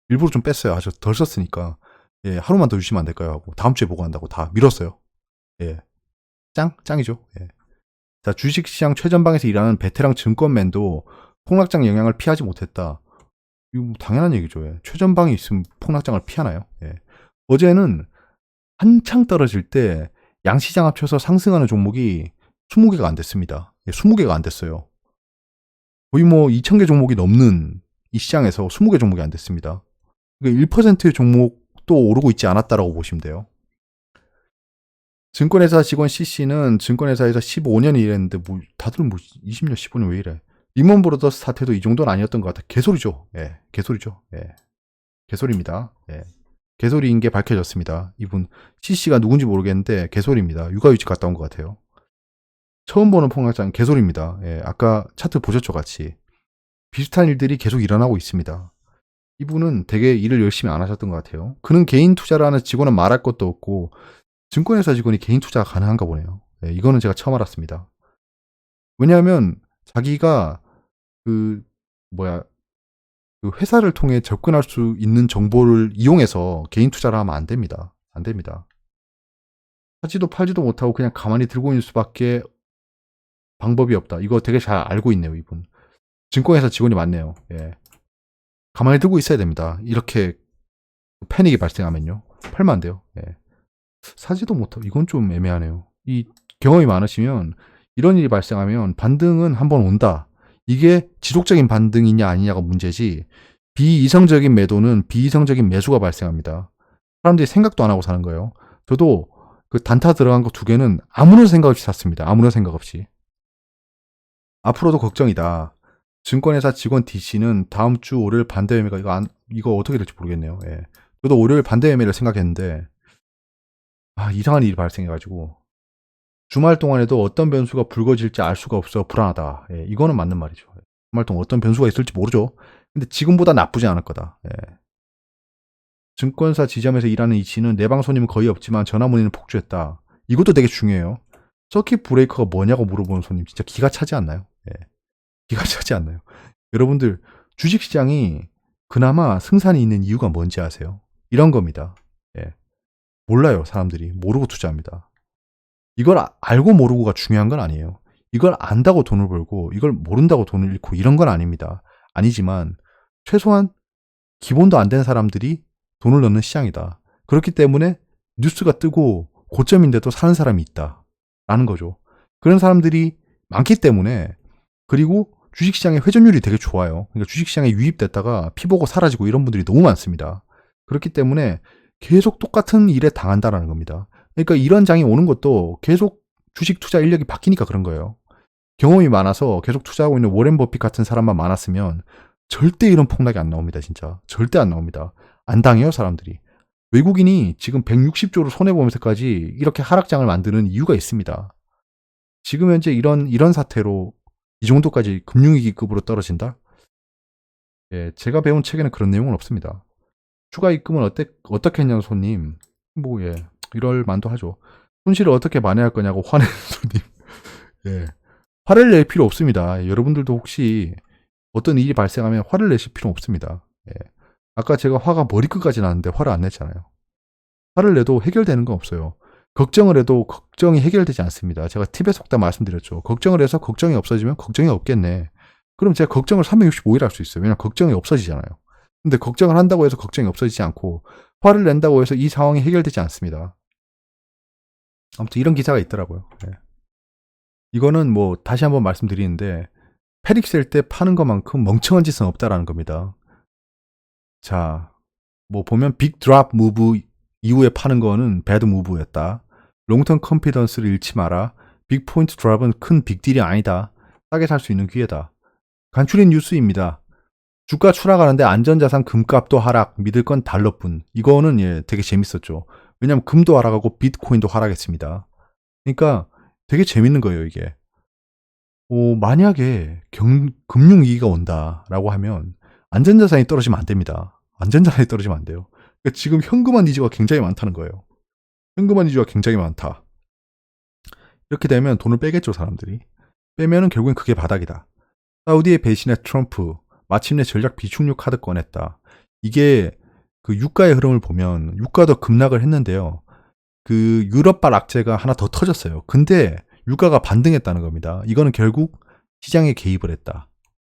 일부러 좀 뺐어요. 아주 덜 썼으니까. 예, 하루만 더 주시면 안 될까요? 하고 다음 주에 보고한다고 다 밀었어요. 예, 짱이죠. 예. 자, 주식시장 최전방에서 일하는 베테랑 증권맨도 폭락장 영향을 피하지 못했다. 이거 뭐 당연한 얘기죠. 예. 최전방이 있으면 폭락장을 피하나요? 예. 어제는 한창 떨어질 때 양시장 합쳐서 상승하는 종목이 20개가 안 됐습니다. 예, 20개가 안 됐어요. 거의 뭐 2,000개 종목이 넘는 이 시장에서 20개 종목이 안 됐습니다. 1%의 종목도 오르고 있지 않았다라고 보시면 돼요. 증권회사 직원 C씨는 증권회사에서 15년 일했는데 뭐 다들 뭐 20년 15년 왜 이래. 리먼 브로더스 사태도 이 정도는 아니었던 것 같아. 개소리죠. 예, 개소리죠. 예, 개소리입니다. 예, 개소리인 게 밝혀졌습니다. 이분 C씨가 누군지 모르겠는데 개소리입니다. 육아휴직 갔다 온 것 같아요. 처음 보는 폭락장 개소리입니다. 예, 아까 차트 보셨죠, 같이. 비슷한 일들이 계속 일어나고 있습니다. 이분은 되게 일을 열심히 안 하셨던 것 같아요. 그는 개인 투자를 하는 직원은 말할 것도 없고 증권회사 직원이 개인 투자가 가능한가 보네요. 예, 이거는 제가 처음 알았습니다. 왜냐하면 자기가 그 회사를 통해 접근할 수 있는 정보를 이용해서 개인 투자를 하면 안 됩니다. 안 됩니다. 사지도 팔지도 못하고 그냥 가만히 들고 있는 수밖에 방법이 없다. 이거 되게 잘 알고 있네요, 이분. 증권회사 직원이 맞네요. 예. 가만히 들고 있어야 됩니다. 이렇게 패닉이 발생하면요. 팔면 안 돼요. 예. 사지도 못하고, 이건 좀 애매하네요. 이 경험이 많으시면, 이런 일이 발생하면 반등은 한번 온다. 이게 지속적인 반등이냐 아니냐가 문제지, 비이성적인 매도는 비이성적인 매수가 발생합니다. 사람들이 생각도 안 하고 사는 거예요. 저도 그 단타 들어간 거 2개는 아무런 생각 없이 샀습니다. 아무런 생각 없이. 앞으로도 걱정이다. 증권회사 직원 D씨는 다음 주 월요일 반대 매매가 이거 어떻게 될지 모르겠네요. 예. 저도 월요일 반대 매매를 생각했는데 이상한 일이 발생해가지고 주말 동안에도 어떤 변수가 불거질지 알 수가 없어 불안하다. 예. 이거는 맞는 말이죠. 주말 동안 어떤 변수가 있을지 모르죠. 근데 지금보다 나쁘지 않을 거다. 예. 증권사 지점에서 일하는 이 씨는 내방 손님은 거의 없지만 전화 문의는 폭주했다. 이것도 되게 중요해요. 서킷 브레이커가 뭐냐고 물어보는 손님 진짜 기가 차지 않나요? 예. 기가 차지 않나요? 여러분들 주식시장이 그나마 승산이 있는 이유가 뭔지 아세요? 이런 겁니다. 예. 몰라요. 사람들이 모르고 투자합니다. 이걸 알고 모르고가 중요한 건 아니에요. 이걸 안다고 돈을 벌고 이걸 모른다고 돈을 잃고 이런 건 아닙니다. 아니지만 최소한 기본도 안 된 사람들이 돈을 넣는 시장이다. 그렇기 때문에 뉴스가 뜨고 고점인데도 사는 사람이 있다. 라는 거죠. 그런 사람들이 많기 때문에 그리고 주식시장의 회전율이 되게 좋아요. 그러니까 주식시장에 유입됐다가 피 보고 사라지고 이런 분들이 너무 많습니다. 그렇기 때문에 계속 똑같은 일에 당한다라는 겁니다. 그러니까 이런 장이 오는 것도 계속 주식 투자 인력이 바뀌니까 그런 거예요. 경험이 많아서 계속 투자하고 있는 워렌 버핏 같은 사람만 많았으면 절대 이런 폭락이 안 나옵니다. 진짜. 절대 안 나옵니다. 안 당해요, 사람들이. 외국인이 지금 160조를 손해보면서까지 이렇게 하락장을 만드는 이유가 있습니다. 지금 현재 이런 사태로 이 정도까지 금융위기급으로 떨어진다? 예, 제가 배운 책에는 그런 내용은 없습니다. 추가 입금은 어떻게 했냐는 손님. 이럴 만도 하죠. 손실을 어떻게 만회할 거냐고 화내는 손님. 예. 화를 낼 필요 없습니다. 여러분들도 혹시 어떤 일이 발생하면 화를 내실 필요 없습니다. 예. 아까 제가 화가 머리끝까지 나는데 화를 안 냈잖아요. 화를 내도 해결되는 건 없어요. 걱정을 해도 걱정이 해결되지 않습니다. 제가 팁에 속다 말씀드렸죠. 걱정을 해서 걱정이 없어지면 걱정이 없겠네. 그럼 제가 걱정을 365일 할 수 있어요. 왜냐면 걱정이 없어지잖아요. 근데 걱정을 한다고 해서 걱정이 없어지지 않고 화를 낸다고 해서 이 상황이 해결되지 않습니다. 아무튼 이런 기사가 있더라고요. 네. 이거는 다시 한번 말씀드리는데 패닉 셀 때 파는 것만큼 멍청한 짓은 없다라는 겁니다. 자, 보면 빅 드랍 무브 이후에 파는 거는 배드 무브였다. 롱텀 컨피던스를 잃지 마라. 빅 포인트 드랍은 큰 빅딜이 아니다. 싸게 살 수 있는 기회다. 간추린 뉴스입니다. 주가 추락하는데 안전자산 금값도 하락, 믿을 건 달러뿐. 이거는 되게 재밌었죠. 왜냐면 금도 하락하고 비트코인도 하락했습니다. 그러니까 되게 재밌는 거예요, 이게. 만약에 금융위기가 온다라고 하면 안전자산이 떨어지면 안 됩니다. 안전자산이 떨어지면 안 돼요. 그러니까 지금 현금화 니즈가 굉장히 많다는 거예요. 현금화 니즈가 굉장히 많다. 이렇게 되면 돈을 빼겠죠, 사람들이. 빼면은 결국엔 그게 바닥이다. 사우디의 배신의 트럼프, 마침내 전략 비축유 카드 꺼냈다. 이게 그 유가의 흐름을 보면 유가도 급락을 했는데요. 그 유럽발 악재가 하나 더 터졌어요. 근데 유가가 반등했다는 겁니다. 이거는 결국 시장에 개입을 했다.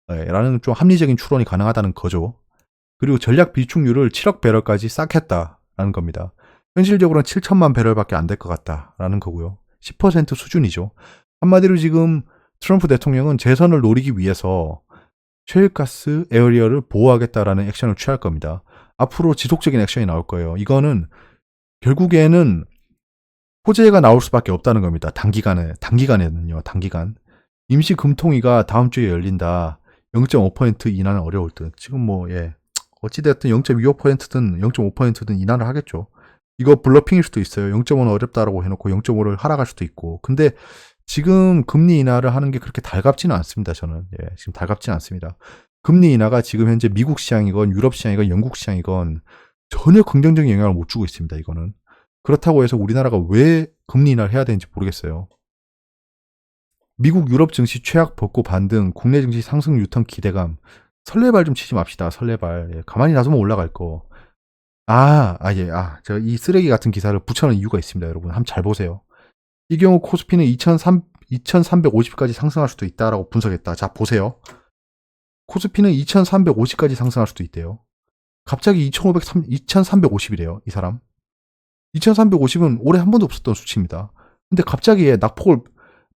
라는 좀 합리적인 추론이 가능하다는 거죠. 그리고 전략 비축률을 7억 배럴까지 쌓겠다라는 겁니다. 현실적으로는 7천만 배럴밖에 안 될 것 같다라는 거고요. 10% 수준이죠. 한마디로 지금 트럼프 대통령은 재선을 노리기 위해서 셰일가스 에어리어를 보호하겠다라는 액션을 취할 겁니다. 앞으로 지속적인 액션이 나올 거예요. 이거는 결국에는 호재가 나올 수밖에 없다는 겁니다. 단기간에는요. 단기간. 임시 금통위가 다음 주에 열린다. 0.5% 인하는 어려울 듯. 지금 어찌됐든 0.25%든 0.5%든 인하를 하겠죠. 이거 블러핑일 수도 있어요. 0.5는 어렵다라고 해놓고 0.5를 하락할 수도 있고. 근데 지금 금리 인하를 하는 게 그렇게 달갑지는 않습니다. 저는. 지금 달갑지는 않습니다. 금리 인하가 지금 현재 미국 시장이건 유럽 시장이건 영국 시장이건 전혀 긍정적인 영향을 못 주고 있습니다. 이거는. 그렇다고 해서 우리나라가 왜 금리 인하를 해야 되는지 모르겠어요. 미국 유럽 증시 최악 벗고 반등, 국내 증시 상승 유턴 기대감. 설레발 좀 치지 맙시다. 설레발. 가만히 놔두면 올라갈 거. 제가 이 쓰레기 같은 기사를 붙여놓은 이유가 있습니다. 여러분 한번 잘 보세요. 이 경우 코스피는 2350까지 상승할 수도 있다라고 분석했다. 자 보세요. 코스피는 2350까지 상승할 수도 있대요. 갑자기 2350이래요. 이 사람. 2350은 올해 한 번도 없었던 수치입니다. 근데 갑자기 낙폭을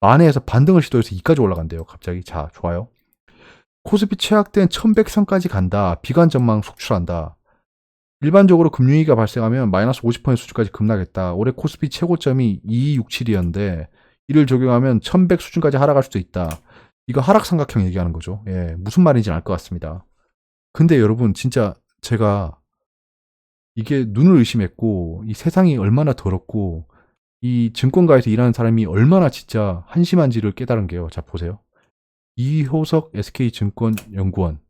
만회해서 반등을 시도해서 2까지 올라간대요. 갑자기. 자, 좋아요. 코스피 최악된 1100선까지 간다. 비관 전망 속출한다. 일반적으로 금융위기가 발생하면 마이너스 50% 수준까지 급락했다. 올해 코스피 최고점이 2267이었는데 이를 적용하면 1100 수준까지 하락할 수도 있다. 이거 하락 삼각형 얘기하는 거죠. 무슨 말인지 알 것 같습니다. 근데 여러분 진짜 제가 이게 눈을 의심했고 이 세상이 얼마나 더럽고 이 증권가에서 일하는 사람이 얼마나 진짜 한심한지를 깨달은 게요. 자 보세요. 이효석 SK증권연구원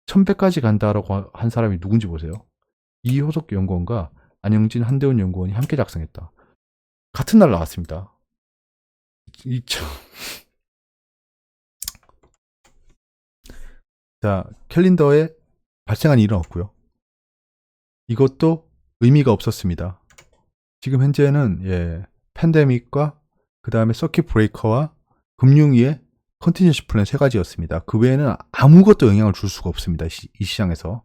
1100까지 간다라고 한 사람이 누군지 보세요. 이효석 연구원과 안영진 한대훈 연구원이 함께 작성했다. 같은 날 나왔습니다. 자, 캘린더에 발생한 일은 없고요. 이것도 의미가 없었습니다. 지금 현재는 팬데믹과 그 다음에 서킷 브레이커와 금융위의 컨티뉴시 플랜 3가지였습니다. 그 외에는 아무것도 영향을 줄 수가 없습니다. 이 시장에서.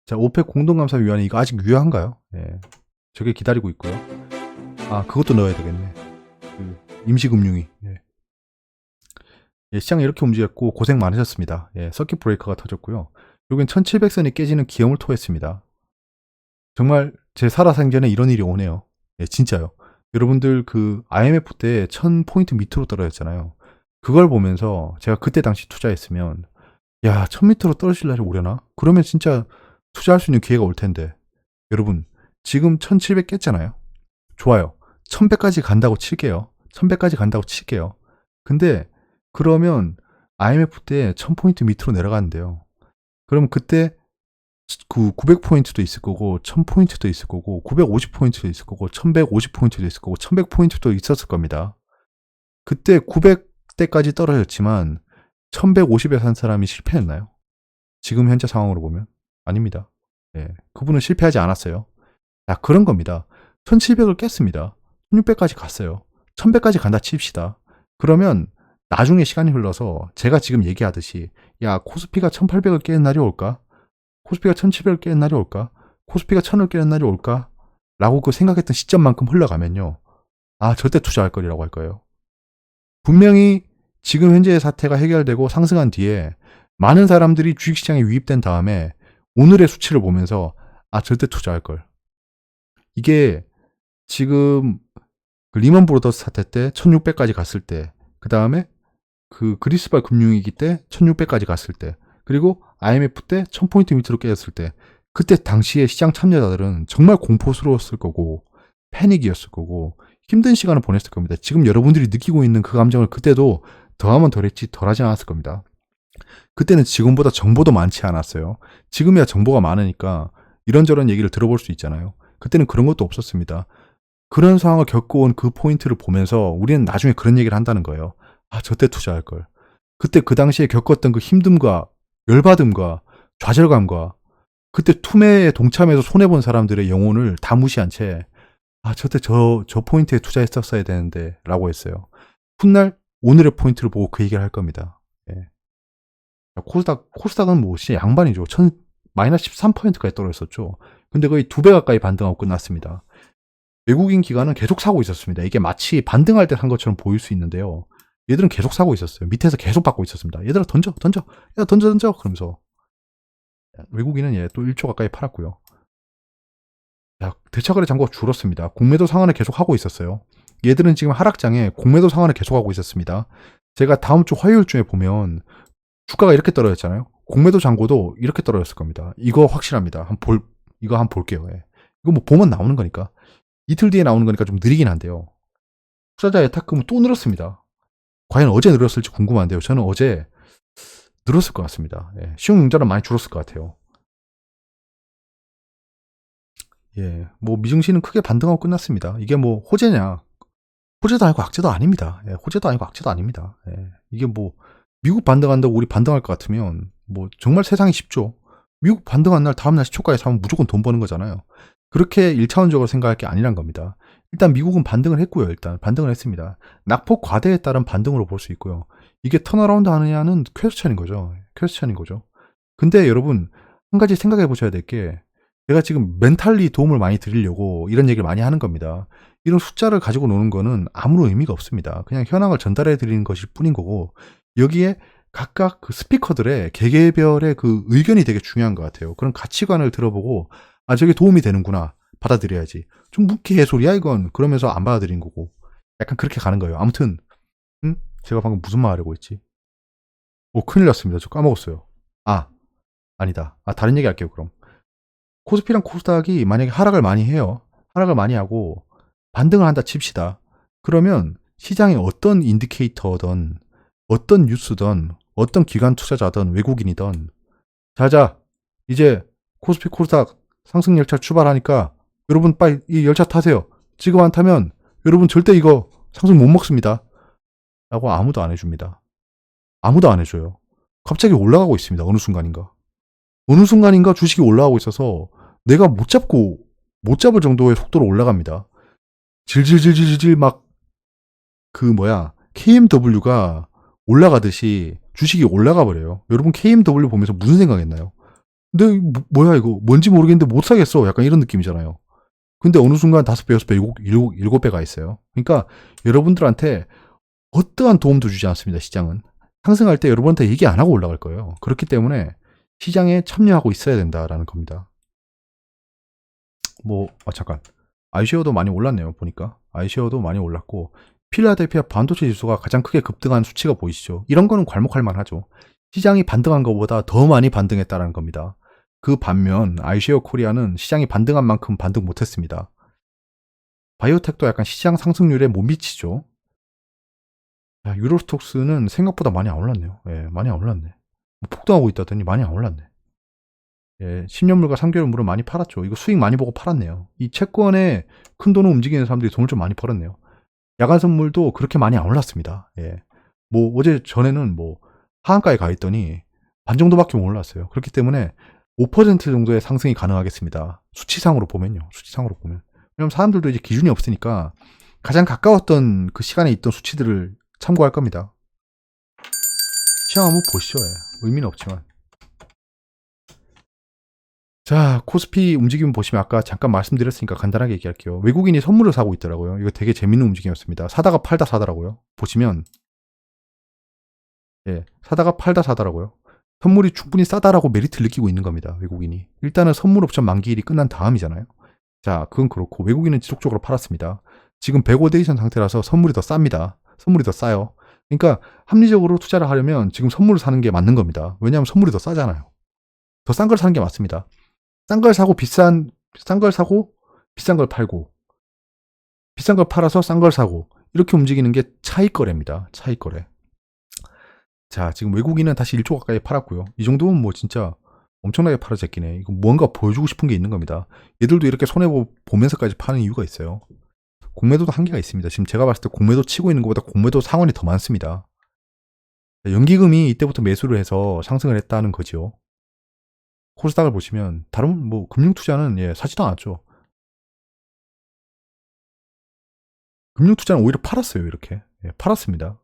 자, 오펙 공동감사위원회 이거 아직 유효한가요? 저게 기다리고 있고요. 그것도 넣어야 되겠네. 임시금융위. 시장이 이렇게 움직였고 고생 많으셨습니다. 서킷 브레이커가 터졌고요. 여긴 1700선이 깨지는 기염을 토했습니다. 정말 제 살아생전에 이런 일이 오네요. 진짜요. 여러분들 그 IMF 때 1000포인트 밑으로 떨어졌잖아요. 그걸 보면서 제가 그때 당시 투자했으면 1000m로 떨어질 날이 오려나? 그러면 진짜 투자할 수 있는 기회가 올 텐데. 여러분 지금 1700 깼잖아요. 좋아요. 1100까지 간다고 칠게요. 1100까지 간다고 칠게요. 근데 그러면 IMF 때 1000포인트 밑으로 내려가는데요. 그럼 그때 그 900포인트도 있을 거고 1000포인트도 있을 거고 950포인트도 있을 거고 1150포인트도 있을 거고 1100포인트도 있었을 겁니다. 그때 900대까지 떨어졌지만 1150에 산 사람이 실패했나요? 지금 현재 상황으로 보면 아닙니다. 그분은 실패하지 않았어요. 그런 겁니다. 1700을 깼습니다. 1600까지 갔어요. 1100까지 간다 칩시다. 그러면 나중에 시간이 흘러서 제가 지금 얘기하듯이 코스피가 1800을 깨는 날이 올까? 코스피가 1700을 깨는 날이 올까? 코스피가 1000을 깨는 날이 올까? 라고 그 생각했던 시점만큼 흘러가면요. 절대 투자할 거리라고 할 거예요. 분명히 지금 현재의 사태가 해결되고 상승한 뒤에 많은 사람들이 주식시장에 유입된 다음에 오늘의 수치를 보면서 절대 투자할 걸. 이게 지금 그 리먼 브로더스 사태 때 1600까지 갔을 때, 그 다음에 그 그리스발 금융위기 때 1600까지 갔을 때, 그리고 IMF 때 1000포인트 밑으로 깨졌을 때, 그때 당시에 시장 참여자들은 정말 공포스러웠을 거고 패닉이었을 거고 힘든 시간을 보냈을 겁니다. 지금 여러분들이 느끼고 있는 그 감정을 그때도 더하면 덜했지 덜하지 않았을 겁니다. 그때는 지금보다 정보도 많지 않았어요. 지금이야 정보가 많으니까 이런저런 얘기를 들어볼 수 있잖아요. 그때는 그런 것도 없었습니다. 그런 상황을 겪어온 그 포인트를 보면서 우리는 나중에 그런 얘기를 한다는 거예요. 저때 투자할 걸. 그때 그 당시에 겪었던 그 힘듦과 열받음과 좌절감과 그때 투매에 동참해서 손해본 사람들의 영혼을 다 무시한 채 저때 저 포인트에 투자했었어야 되는데 라고 했어요. 훗날 오늘의 포인트를 보고 그 얘기를 할 겁니다. 코스닥은 뭐 진짜 양반이죠. 마이너스 13%까지 떨어졌었죠. 근데 거의 2배 가까이 반등하고 끝났습니다. 외국인 기관은 계속 사고 있었습니다. 이게 마치 반등할 때 산 것처럼 보일 수 있는데요. 얘들은 계속 사고 있었어요. 밑에서 계속 받고 있었습니다. 얘들아 던져 야 던져 그러면서 외국인은 또 1조 가까이 팔았고요. 자, 대차거래 잔고가 줄었습니다. 공매도 상한을 계속 하고 있었어요. 얘들은 지금 하락장에 공매도 상한을 계속 하고 있었습니다. 제가 다음 주 화요일쯤에 보면 주가가 이렇게 떨어졌잖아요. 공매도 잔고도 이렇게 떨어졌을 겁니다. 이거 확실합니다. 이거 한번 볼게요. 이거 뭐 보면 나오는 거니까. 이틀 뒤에 나오는 거니까 좀 느리긴 한데요. 투자자 예탁금은 또 늘었습니다. 과연 어제 늘었을지 궁금한데요. 저는 어제 늘었을 것 같습니다. 신용융자는 많이 줄었을 것 같아요. 뭐 미증시는 크게 반등하고 끝났습니다. 이게 뭐 호재냐? 호재도 아니고 악재도 아닙니다. 호재도 아니고 악재도 아닙니다. 이게 뭐 미국 반등한다고 우리 반등할 것 같으면 뭐 정말 세상이 쉽죠. 미국 반등한 날 다음날 시초가에 사면 무조건 돈 버는 거잖아요. 그렇게 1차원적으로 생각할 게 아니란 겁니다. 일단 미국은 반등을 했고요. 일단 반등을 했습니다. 낙폭 과대에 따른 반등으로 볼 수 있고요. 이게 턴어라운드 하느냐는 퀘스천인 거죠. 퀘스천인 거죠. 근데 여러분 한 가지 생각해 보셔야 될 게 제가 지금 멘탈리 도움을 많이 드리려고 이런 얘기를 많이 하는 겁니다. 이런 숫자를 가지고 노는 거는 아무런 의미가 없습니다. 그냥 현황을 전달해 드리는 것일 뿐인 거고 여기에 각각 그 스피커들의 개개별의 그 의견이 되게 중요한 것 같아요. 그런 가치관을 들어보고 아 저게 도움이 되는구나 받아들여야지. 좀 개소리야 이건 그러면서 안 받아들인 거고 약간 그렇게 가는 거예요. 아무튼 제가 방금 무슨 말 하려고 했지? 큰일 났습니다. 저 까먹었어요. 아니다. 다른 얘기 할게요 그럼. 코스피랑 코스닥이 만약에 하락을 많이 해요. 하락을 많이 하고 반등을 한다 칩시다. 그러면 시장의 어떤 인디케이터든 어떤 뉴스든 어떤 기관 투자자든 외국인이든 자자 이제 코스피 코스닥 상승 열차 출발하니까 여러분 빨리 이 열차 타세요. 지금 안 타면 여러분 절대 이거 상승 못 먹습니다. 라고 아무도 안 해줍니다. 아무도 안 해줘요. 갑자기 올라가고 있습니다. 어느 순간인가 주식이 올라가고 있어서 내가 못 잡을 정도의 속도로 올라갑니다. 질질질질질 막 KMW가 올라가듯이 주식이 올라가 버려요. 여러분 KMW 보면서 무슨 생각했나요? 근데 뭐야 이거 뭔지 모르겠는데 못 사겠어. 약간 이런 느낌이잖아요. 근데 어느 순간 5배, 6배, 7배가 있어요. 그러니까 여러분들한테 어떠한 도움도 주지 않습니다. 시장은. 상승할 때 여러분한테 얘기 안 하고 올라갈 거예요. 그렇기 때문에 시장에 참여하고 있어야 된다라는 겁니다. 잠깐. 아이쉐어도 많이 올랐네요. 보니까. 아이쉐어도 많이 올랐고 필라델피아 반도체 지수가 가장 크게 급등한 수치가 보이시죠? 이런 거는 괄목할 만하죠. 시장이 반등한 것보다 더 많이 반등했다는 겁니다. 그 반면 아이쉐어 코리아는 시장이 반등한 만큼 반등 못했습니다. 바이오텍도 약간 시장 상승률에 못 미치죠. 유로스톡스는 생각보다 많이 안 올랐네요. 많이 안 올랐네. 폭등하고 있다더니 많이 안 올랐네. 10년물과 3개월물은 많이 팔았죠. 이거 수익 많이 보고 팔았네요. 이 채권에 큰 돈을 움직이는 사람들이 돈을 좀 많이 벌었네요. 야간 선물도 그렇게 많이 안 올랐습니다. 어제 전에는 하한가에 가 있더니 반 정도밖에 못 올랐어요. 그렇기 때문에 5% 정도의 상승이 가능하겠습니다. 수치상으로 보면요. 왜냐면 사람들도 이제 기준이 없으니까 가장 가까웠던 그 시간에 있던 수치들을 참고할 겁니다. 시장 한번 보시죠. 의미는 없지만. 자, 코스피 움직임 보시면 아까 잠깐 말씀드렸으니까 간단하게 얘기할게요. 외국인이 선물을 사고 있더라고요. 이거 되게 재밌는 움직임이었습니다. 사다가 팔다 사더라고요. 보시면 사다가 팔다 사더라고요. 선물이 충분히 싸다라고 메리트를 느끼고 있는 겁니다. 외국인이. 일단은 선물 옵션 만기일이 끝난 다음이잖아요. 자, 그건 그렇고 외국인은 지속적으로 팔았습니다. 지금 백오데이션 상태라서 선물이 더 쌉니다. 선물이 더 싸요. 그러니까 합리적으로 투자를 하려면 지금 선물을 사는 게 맞는 겁니다. 왜냐하면 선물이 더 싸잖아요. 더 싼 걸 사는 게 맞습니다. 싼 걸 사고 비싼 걸 팔고 비싼 걸 팔아서 싼 걸 사고 이렇게 움직이는 게 차익거래입니다. 차익거래. 자, 지금 외국인은 다시 1조 가까이 팔았고요. 이 정도면 진짜 엄청나게 팔아제끼네. 이거 뭔가 보여주고 싶은 게 있는 겁니다. 얘들도 이렇게 손해보면서까지 파는 이유가 있어요. 공매도도 한계가 있습니다. 지금 제가 봤을 때 공매도 치고 있는 것보다 공매도 상환이 더 많습니다. 연기금이 이때부터 매수를 해서 상승을 했다는 거지요. 코스닥을 보시면 다른 금융투자는 사지도 않았죠. 금융투자는 오히려 팔았어요. 이렇게 팔았습니다.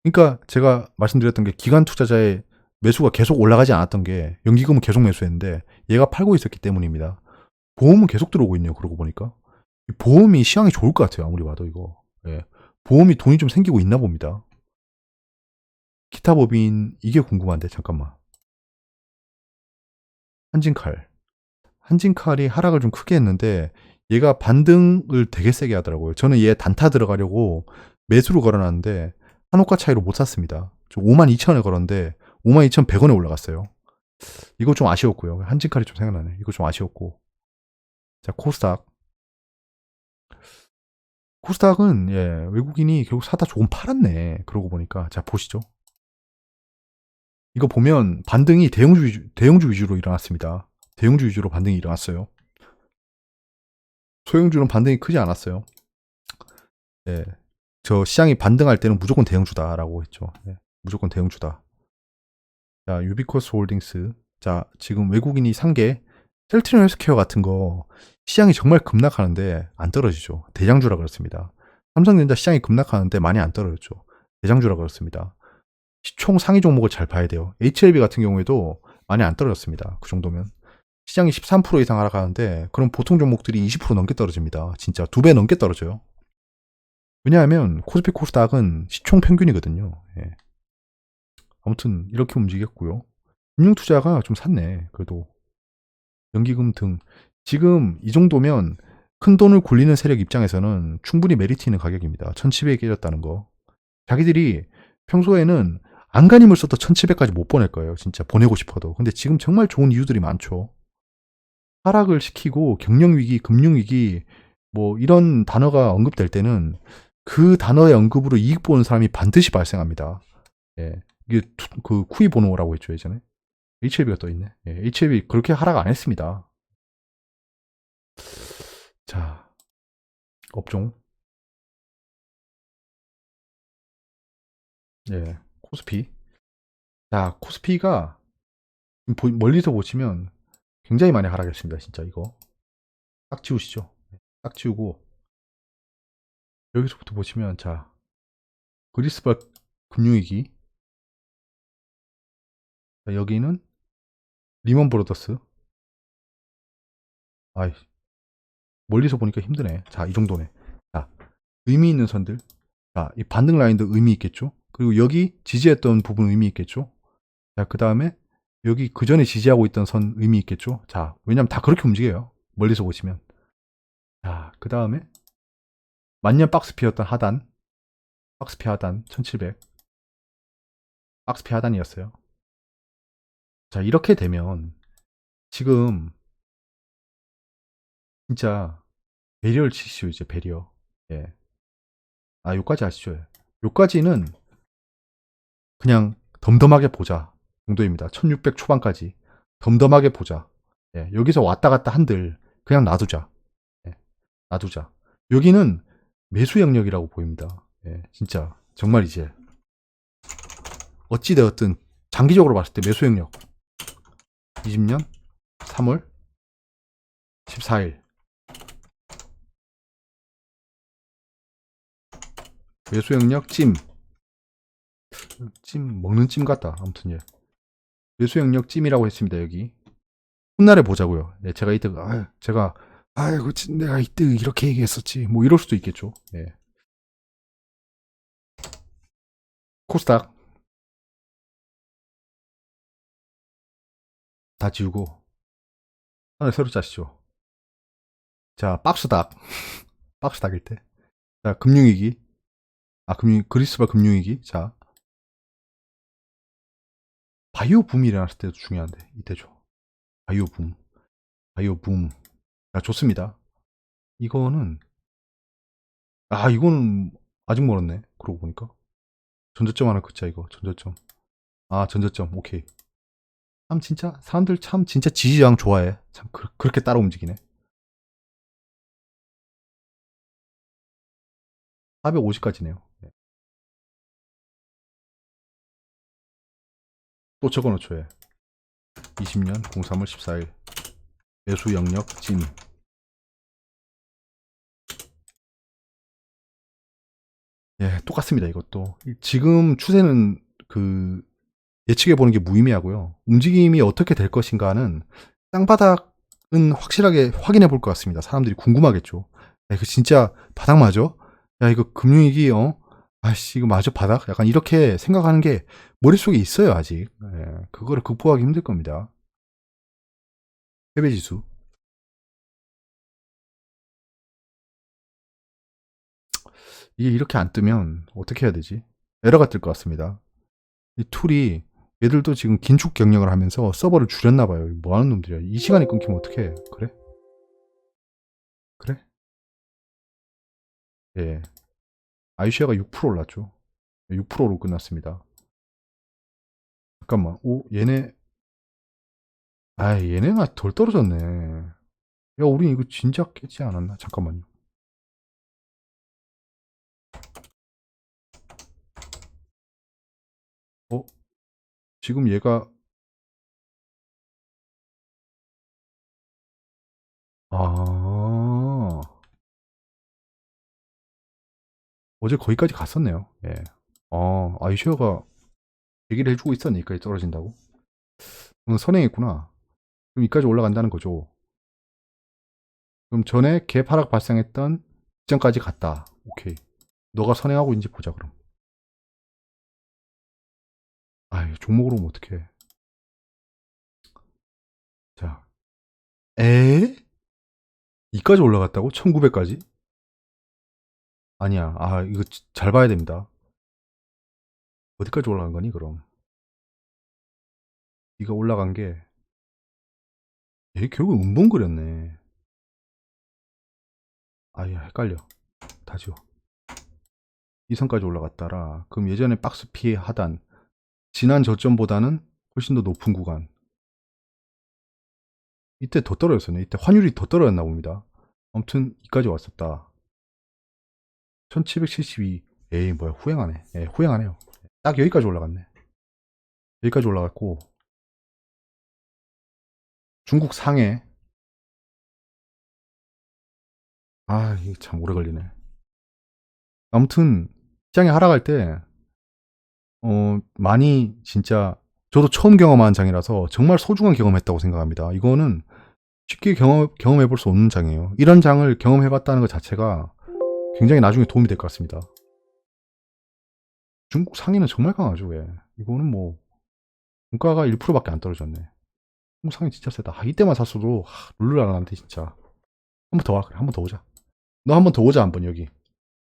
그러니까 제가 말씀드렸던 게 기관 투자자의 매수가 계속 올라가지 않았던 게 연기금은 계속 매수했는데 얘가 팔고 있었기 때문입니다. 보험은 계속 들어오고 있네요. 그러고 보니까 보험이 시황이 좋을 것 같아요. 아무리 봐도 이거. 예. 보험이 돈이 좀 생기고 있나 봅니다. 기타 법인 이게 궁금한데 잠깐만. 한진칼. 한진칼이 하락을 좀 크게 했는데 얘가 반등을 되게 세게 하더라고요. 저는 얘 단타 들어가려고 매수로 걸어놨는데 한호가 차이로 못 샀습니다. 52,000원에 걸었는데 52,100원에 올라갔어요. 이거 좀 아쉬웠고요. 한진칼이 좀 생각나네. 이거 좀 아쉬웠고. 자, 코스닥. 코스닥은 예, 외국인이 결국 사다 조금 팔았네. 그러고 보니까 자 보시죠. 이거 보면 반등이 대형주 위주로 일어났습니다. 대형주 위주로 반등이 일어났어요. 소형주는 반등이 크지 않았어요. 예, 저 시장이 반등할 때는 무조건 대형주다라고 했죠. 예, 무조건 대형주다. 자, 유비코스 홀딩스. 자, 지금 외국인이 산 게 셀트리온 헬스케어 같은 거 시장이 정말 급락하는데 안 떨어지죠. 대장주라 그렇습니다. 삼성전자 시장이 급락하는데 많이 안 떨어졌죠. 대장주라 그렇습니다. 총 상위 종목을 잘 봐야 돼요. HLB 같은 경우에도 많이 안 떨어졌습니다. 그 정도면. 시장이 13% 이상 하락하는데 그럼 보통 종목들이 20% 넘게 떨어집니다. 진짜 2배 넘게 떨어져요. 왜냐하면 코스피 코스닥은 시총 평균이거든요. 예. 아무튼 이렇게 움직였고요. 금융투자가 좀 샀네. 그래도 연기금 등 지금 이 정도면 큰 돈을 굴리는 세력 입장에서는 충분히 메리트 있는 가격입니다. 1700에 깨졌다는 거. 자기들이 평소에는 안간힘을 써도 1700까지 못 보낼 거예요. 진짜 보내고 싶어도. 근데 지금 정말 좋은 이유들이 많죠. 하락을 시키고 경영위기, 금융위기 뭐 이런 단어가 언급될 때는 그 단어의 언급으로 이익 보는 사람이 반드시 발생합니다. 예. 이게 그 쿠이 보노라고 했죠 예전에. HLB가 떠 있네. 예, HLB 그렇게 하락 안 했습니다. 자, 업종. 예, 코스피. 자, 코스피가 멀리서 보시면 굉장히 많이 하락했습니다. 진짜 이거. 딱 지우시죠. 딱 지우고 여기서부터 보시면 자, 그리스발 금융위기. 자, 여기는 리먼 브로더스. 아이, 멀리서 보니까 힘드네. 자, 이 정도네. 자, 의미 있는 선들. 자, 이 반등 라인도 의미 있겠죠? 그리고 여기 지지했던 부분 의미 있겠죠? 자, 그 다음에 여기 그 전에 지지하고 있던 선 의미 있겠죠? 자, 왜냐면 다 그렇게 움직여요. 멀리서 보시면. 자, 그 다음에 만년 박스 피었던 하단. 박스 피 하단 1700. 박스 피 하단이었어요. 자, 이렇게 되면 지금 진짜 배리어를 치시죠, 이제 배리어. 예. 아, 요까지 아시죠? 요까지는 그냥 덤덤하게 보자 정도입니다. 1600 초반까지 덤덤하게 보자. 예, 여기서 왔다 갔다 한들 그냥 놔두자. 예, 놔두자. 여기는 매수 영역이라고 보입니다. 예, 진짜 정말 이제 어찌 되었든 장기적으로 봤을 때 매수 영역 20년 3월 14일 매수 영역 찜 먹는 찜 같다. 아무튼 예. 매수 영역 찜이라고 했습니다. 여기 훗날에 보자고요. 네, 제가 이때 아이고 내가 이때 이렇게 얘기했었지. 뭐 이럴 수도 있겠죠. 예. 코스닥 다 지우고 하나 새로 짜시죠. 자, 박스닥 박스닥일 때. 자, 금융위기. 아, 그리스발 금융위기. 자, 바이오 붐이 일어났을 때도 중요한데 이때죠. 바이오 붐. 바이오 붐. 자, 좋습니다. 이거는 이거는 아직 멀었네. 그러고 보니까 전저점 하나 긋자 이거. 전저점. 아, 전저점. 오케이. 참 진짜 사람들 참 진짜 지지저항 좋아해. 참 그렇게 따라 움직이네. 450까지네요. 또 적어놓죠. 예. 20년 03월 14일 매수 영역 진. 예, 똑같습니다. 이것도 지금 추세는 그 예측해보는 게 무의미하고요. 움직임이 어떻게 될 것인가는 땅바닥은 확실하게 확인해 볼 것 같습니다. 사람들이 궁금하겠죠. 야, 이거 진짜 바닥 맞아? 야, 이거 금융위기, 아씨, 이거 맞아, 바닥? 약간 이렇게 생각하는 게 머릿속에 있어요, 아직. 예, 그거를 극복하기 힘들 겁니다. 패배지수. 이게 이렇게 안 뜨면 어떻게 해야 되지? 에러가 뜰 것 같습니다. 이 툴이 얘들도 지금 긴축 경영을 하면서 서버를 줄였나 봐요. 뭐 하는 놈들이야. 이 시간에 끊기면 어떡해. 그래? 그래? 예. 아이쉐어가 6% 올랐죠. 6%로 끝났습니다. 잠깐만. 오, 얘네. 얘네가 덜 떨어졌네. 야, 우리 이거 진작 깨지 않았나? 잠깐만요. 지금 얘가 아 어제 거기까지 갔었네요. 예. 아이쉐어가 얘기를 해주고 있었네. 여기까지 떨어진다고. 선행했구나. 그럼 여기까지 올라간다는 거죠. 그럼 전에 갭 하락 발생했던 지점까지 갔다. 오케이. 너가 선행하고 있는지 보자 그럼. 종목으로 오면 어떡해. 자. 이까지 올라갔다고? 1900까지? 아니야. 이거 잘 봐야 됩니다. 어디까지 올라간 거니 그럼? 이거 올라간 게 얘 결국 은봉그렸네. 헷갈려. 다 지워. 이 선까지 올라갔다라. 그럼 예전에 박스 피해 하단 지난 저점보다는 훨씬 더 높은 구간. 이때 더 떨어졌었네. 이때 환율이 더 떨어졌나 봅니다. 아무튼 이까지 왔었다. 1772. 뭐야 후행하네. 후행하네요. 딱 여기까지 올라갔네. 여기까지 올라갔고 중국 상해. 이게 참 오래 걸리네. 아무튼 시장이 하락할 때 많이 진짜 저도 처음 경험한 장이라서 정말 소중한 경험했다고 생각합니다. 이거는 쉽게 경험해 볼 수 없는 장이에요. 이런 장을 경험해 봤다는 것 자체가 굉장히 나중에 도움이 될 것 같습니다. 중국 상해는 정말 강하죠. 왜? 이거는 뭐 원가가 1%밖에 안 떨어졌네. 중국 상해 진짜 세다. 이때만 샀어도 룰루랄라한테 진짜 한 번 더 와. 그래, 한 번 더 오자. 너 한 번 더 오자. 한번 여기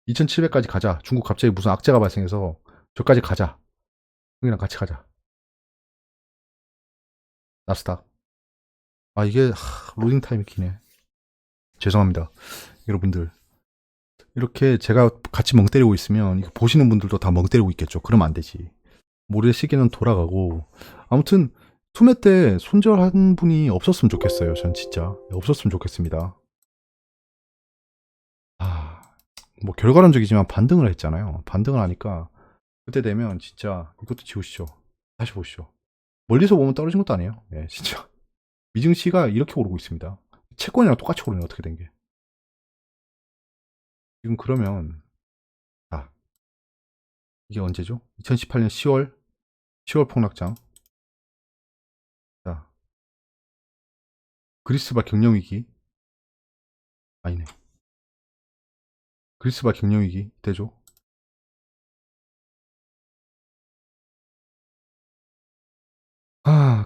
2700까지 가자. 중국 갑자기 무슨 악재가 발생해서 저까지 가자. 형이랑 같이 가자. 나스닥. 이게 로딩 타임이 기네. 죄송합니다. 여러분들. 이렇게 제가 같이 멍 때리고 있으면 이거 보시는 분들도 다 멍 때리고 있겠죠. 그러면 안 되지. 모래 시계는 돌아가고. 아무튼 투매 때 손절한 분이 없었으면 좋겠어요. 전 진짜 없었으면 좋겠습니다. 뭐 결과론적이지만 반등을 했잖아요. 반등을 하니까 그때 되면 진짜 이것도 지우시죠. 다시 보시죠. 멀리서 보면 떨어진 것도 아니에요. 진짜 미증시가 이렇게 오르고 있습니다. 채권이랑 똑같이 오르네. 어떻게 된 게. 지금 그러면 이게 언제죠? 2018년 10월 폭락장. 자, 그리스바 경영위기. 아니네. 그리스바 경영위기 되죠.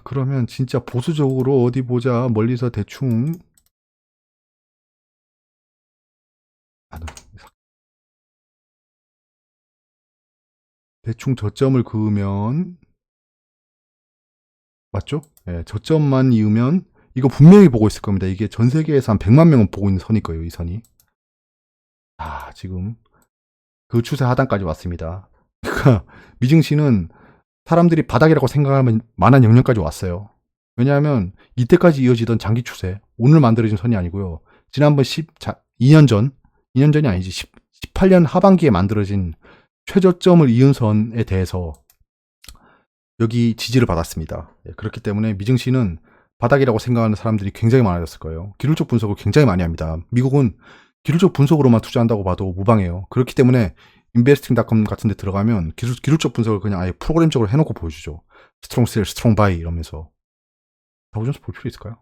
그러면 진짜 보수적으로 어디 보자. 멀리서 대충 대충 저점을 그으면 맞죠? 저점만 이으면 이거 분명히 보고 있을 겁니다. 이게 전 세계에서 한 100만 명은 보고 있는 선일 거예요. 이 선이. 지금 그 추세 하단까지 왔습니다. 그러니까 미증시는 사람들이 바닥이라고 생각하면 만한 영역까지 왔어요. 왜냐하면 이때까지 이어지던 장기 추세, 오늘 만들어진 선이 아니고요. 지난번 2년 전이 아니지 18년 하반기에 만들어진 최저점을 이은 선에 대해서 여기 지지를 받았습니다. 그렇기 때문에 미증시는 바닥이라고 생각하는 사람들이 굉장히 많아졌을 거예요. 기술적 분석을 굉장히 많이 합니다. 미국은 기술적 분석으로만 투자한다고 봐도 무방해요. 그렇기 때문에 investing.com 같은 데 들어가면 기술적 분석을 그냥 아예 프로그램적으로 해놓고 보여주죠. 스트롱 셀, 스트롱 바이 이러면서. 다우존스 볼 필요 있을까요?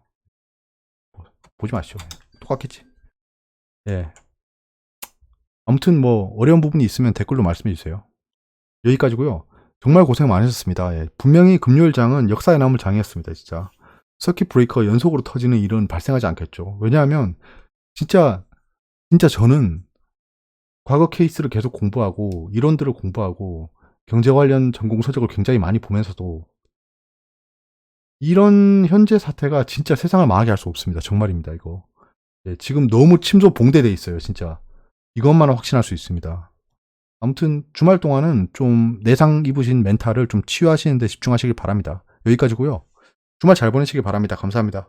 보지 마시죠. 똑같겠지. 예. 아무튼 뭐 어려운 부분이 있으면 댓글로 말씀해 주세요. 여기까지고요. 정말 고생 많으셨습니다. 예. 분명히 금요일장은 역사에 남을 장이었습니다. 진짜. 서킷 브레이커 연속으로 터지는 일은 발생하지 않겠죠. 왜냐하면 진짜 저는 과거 케이스를 계속 공부하고 이론들을 공부하고 경제 관련 전공 서적을 굉장히 많이 보면서도 이런 현재 사태가 진짜 세상을 망하게 할 수 없습니다. 정말입니다. 이거. 예, 지금 너무 침소 봉대돼 있어요. 진짜. 이것만은 확신할 수 있습니다. 아무튼 주말 동안은 좀 내상 입으신 멘탈을 좀 치유하시는 데 집중하시길 바랍니다. 여기까지고요. 주말 잘 보내시길 바랍니다. 감사합니다.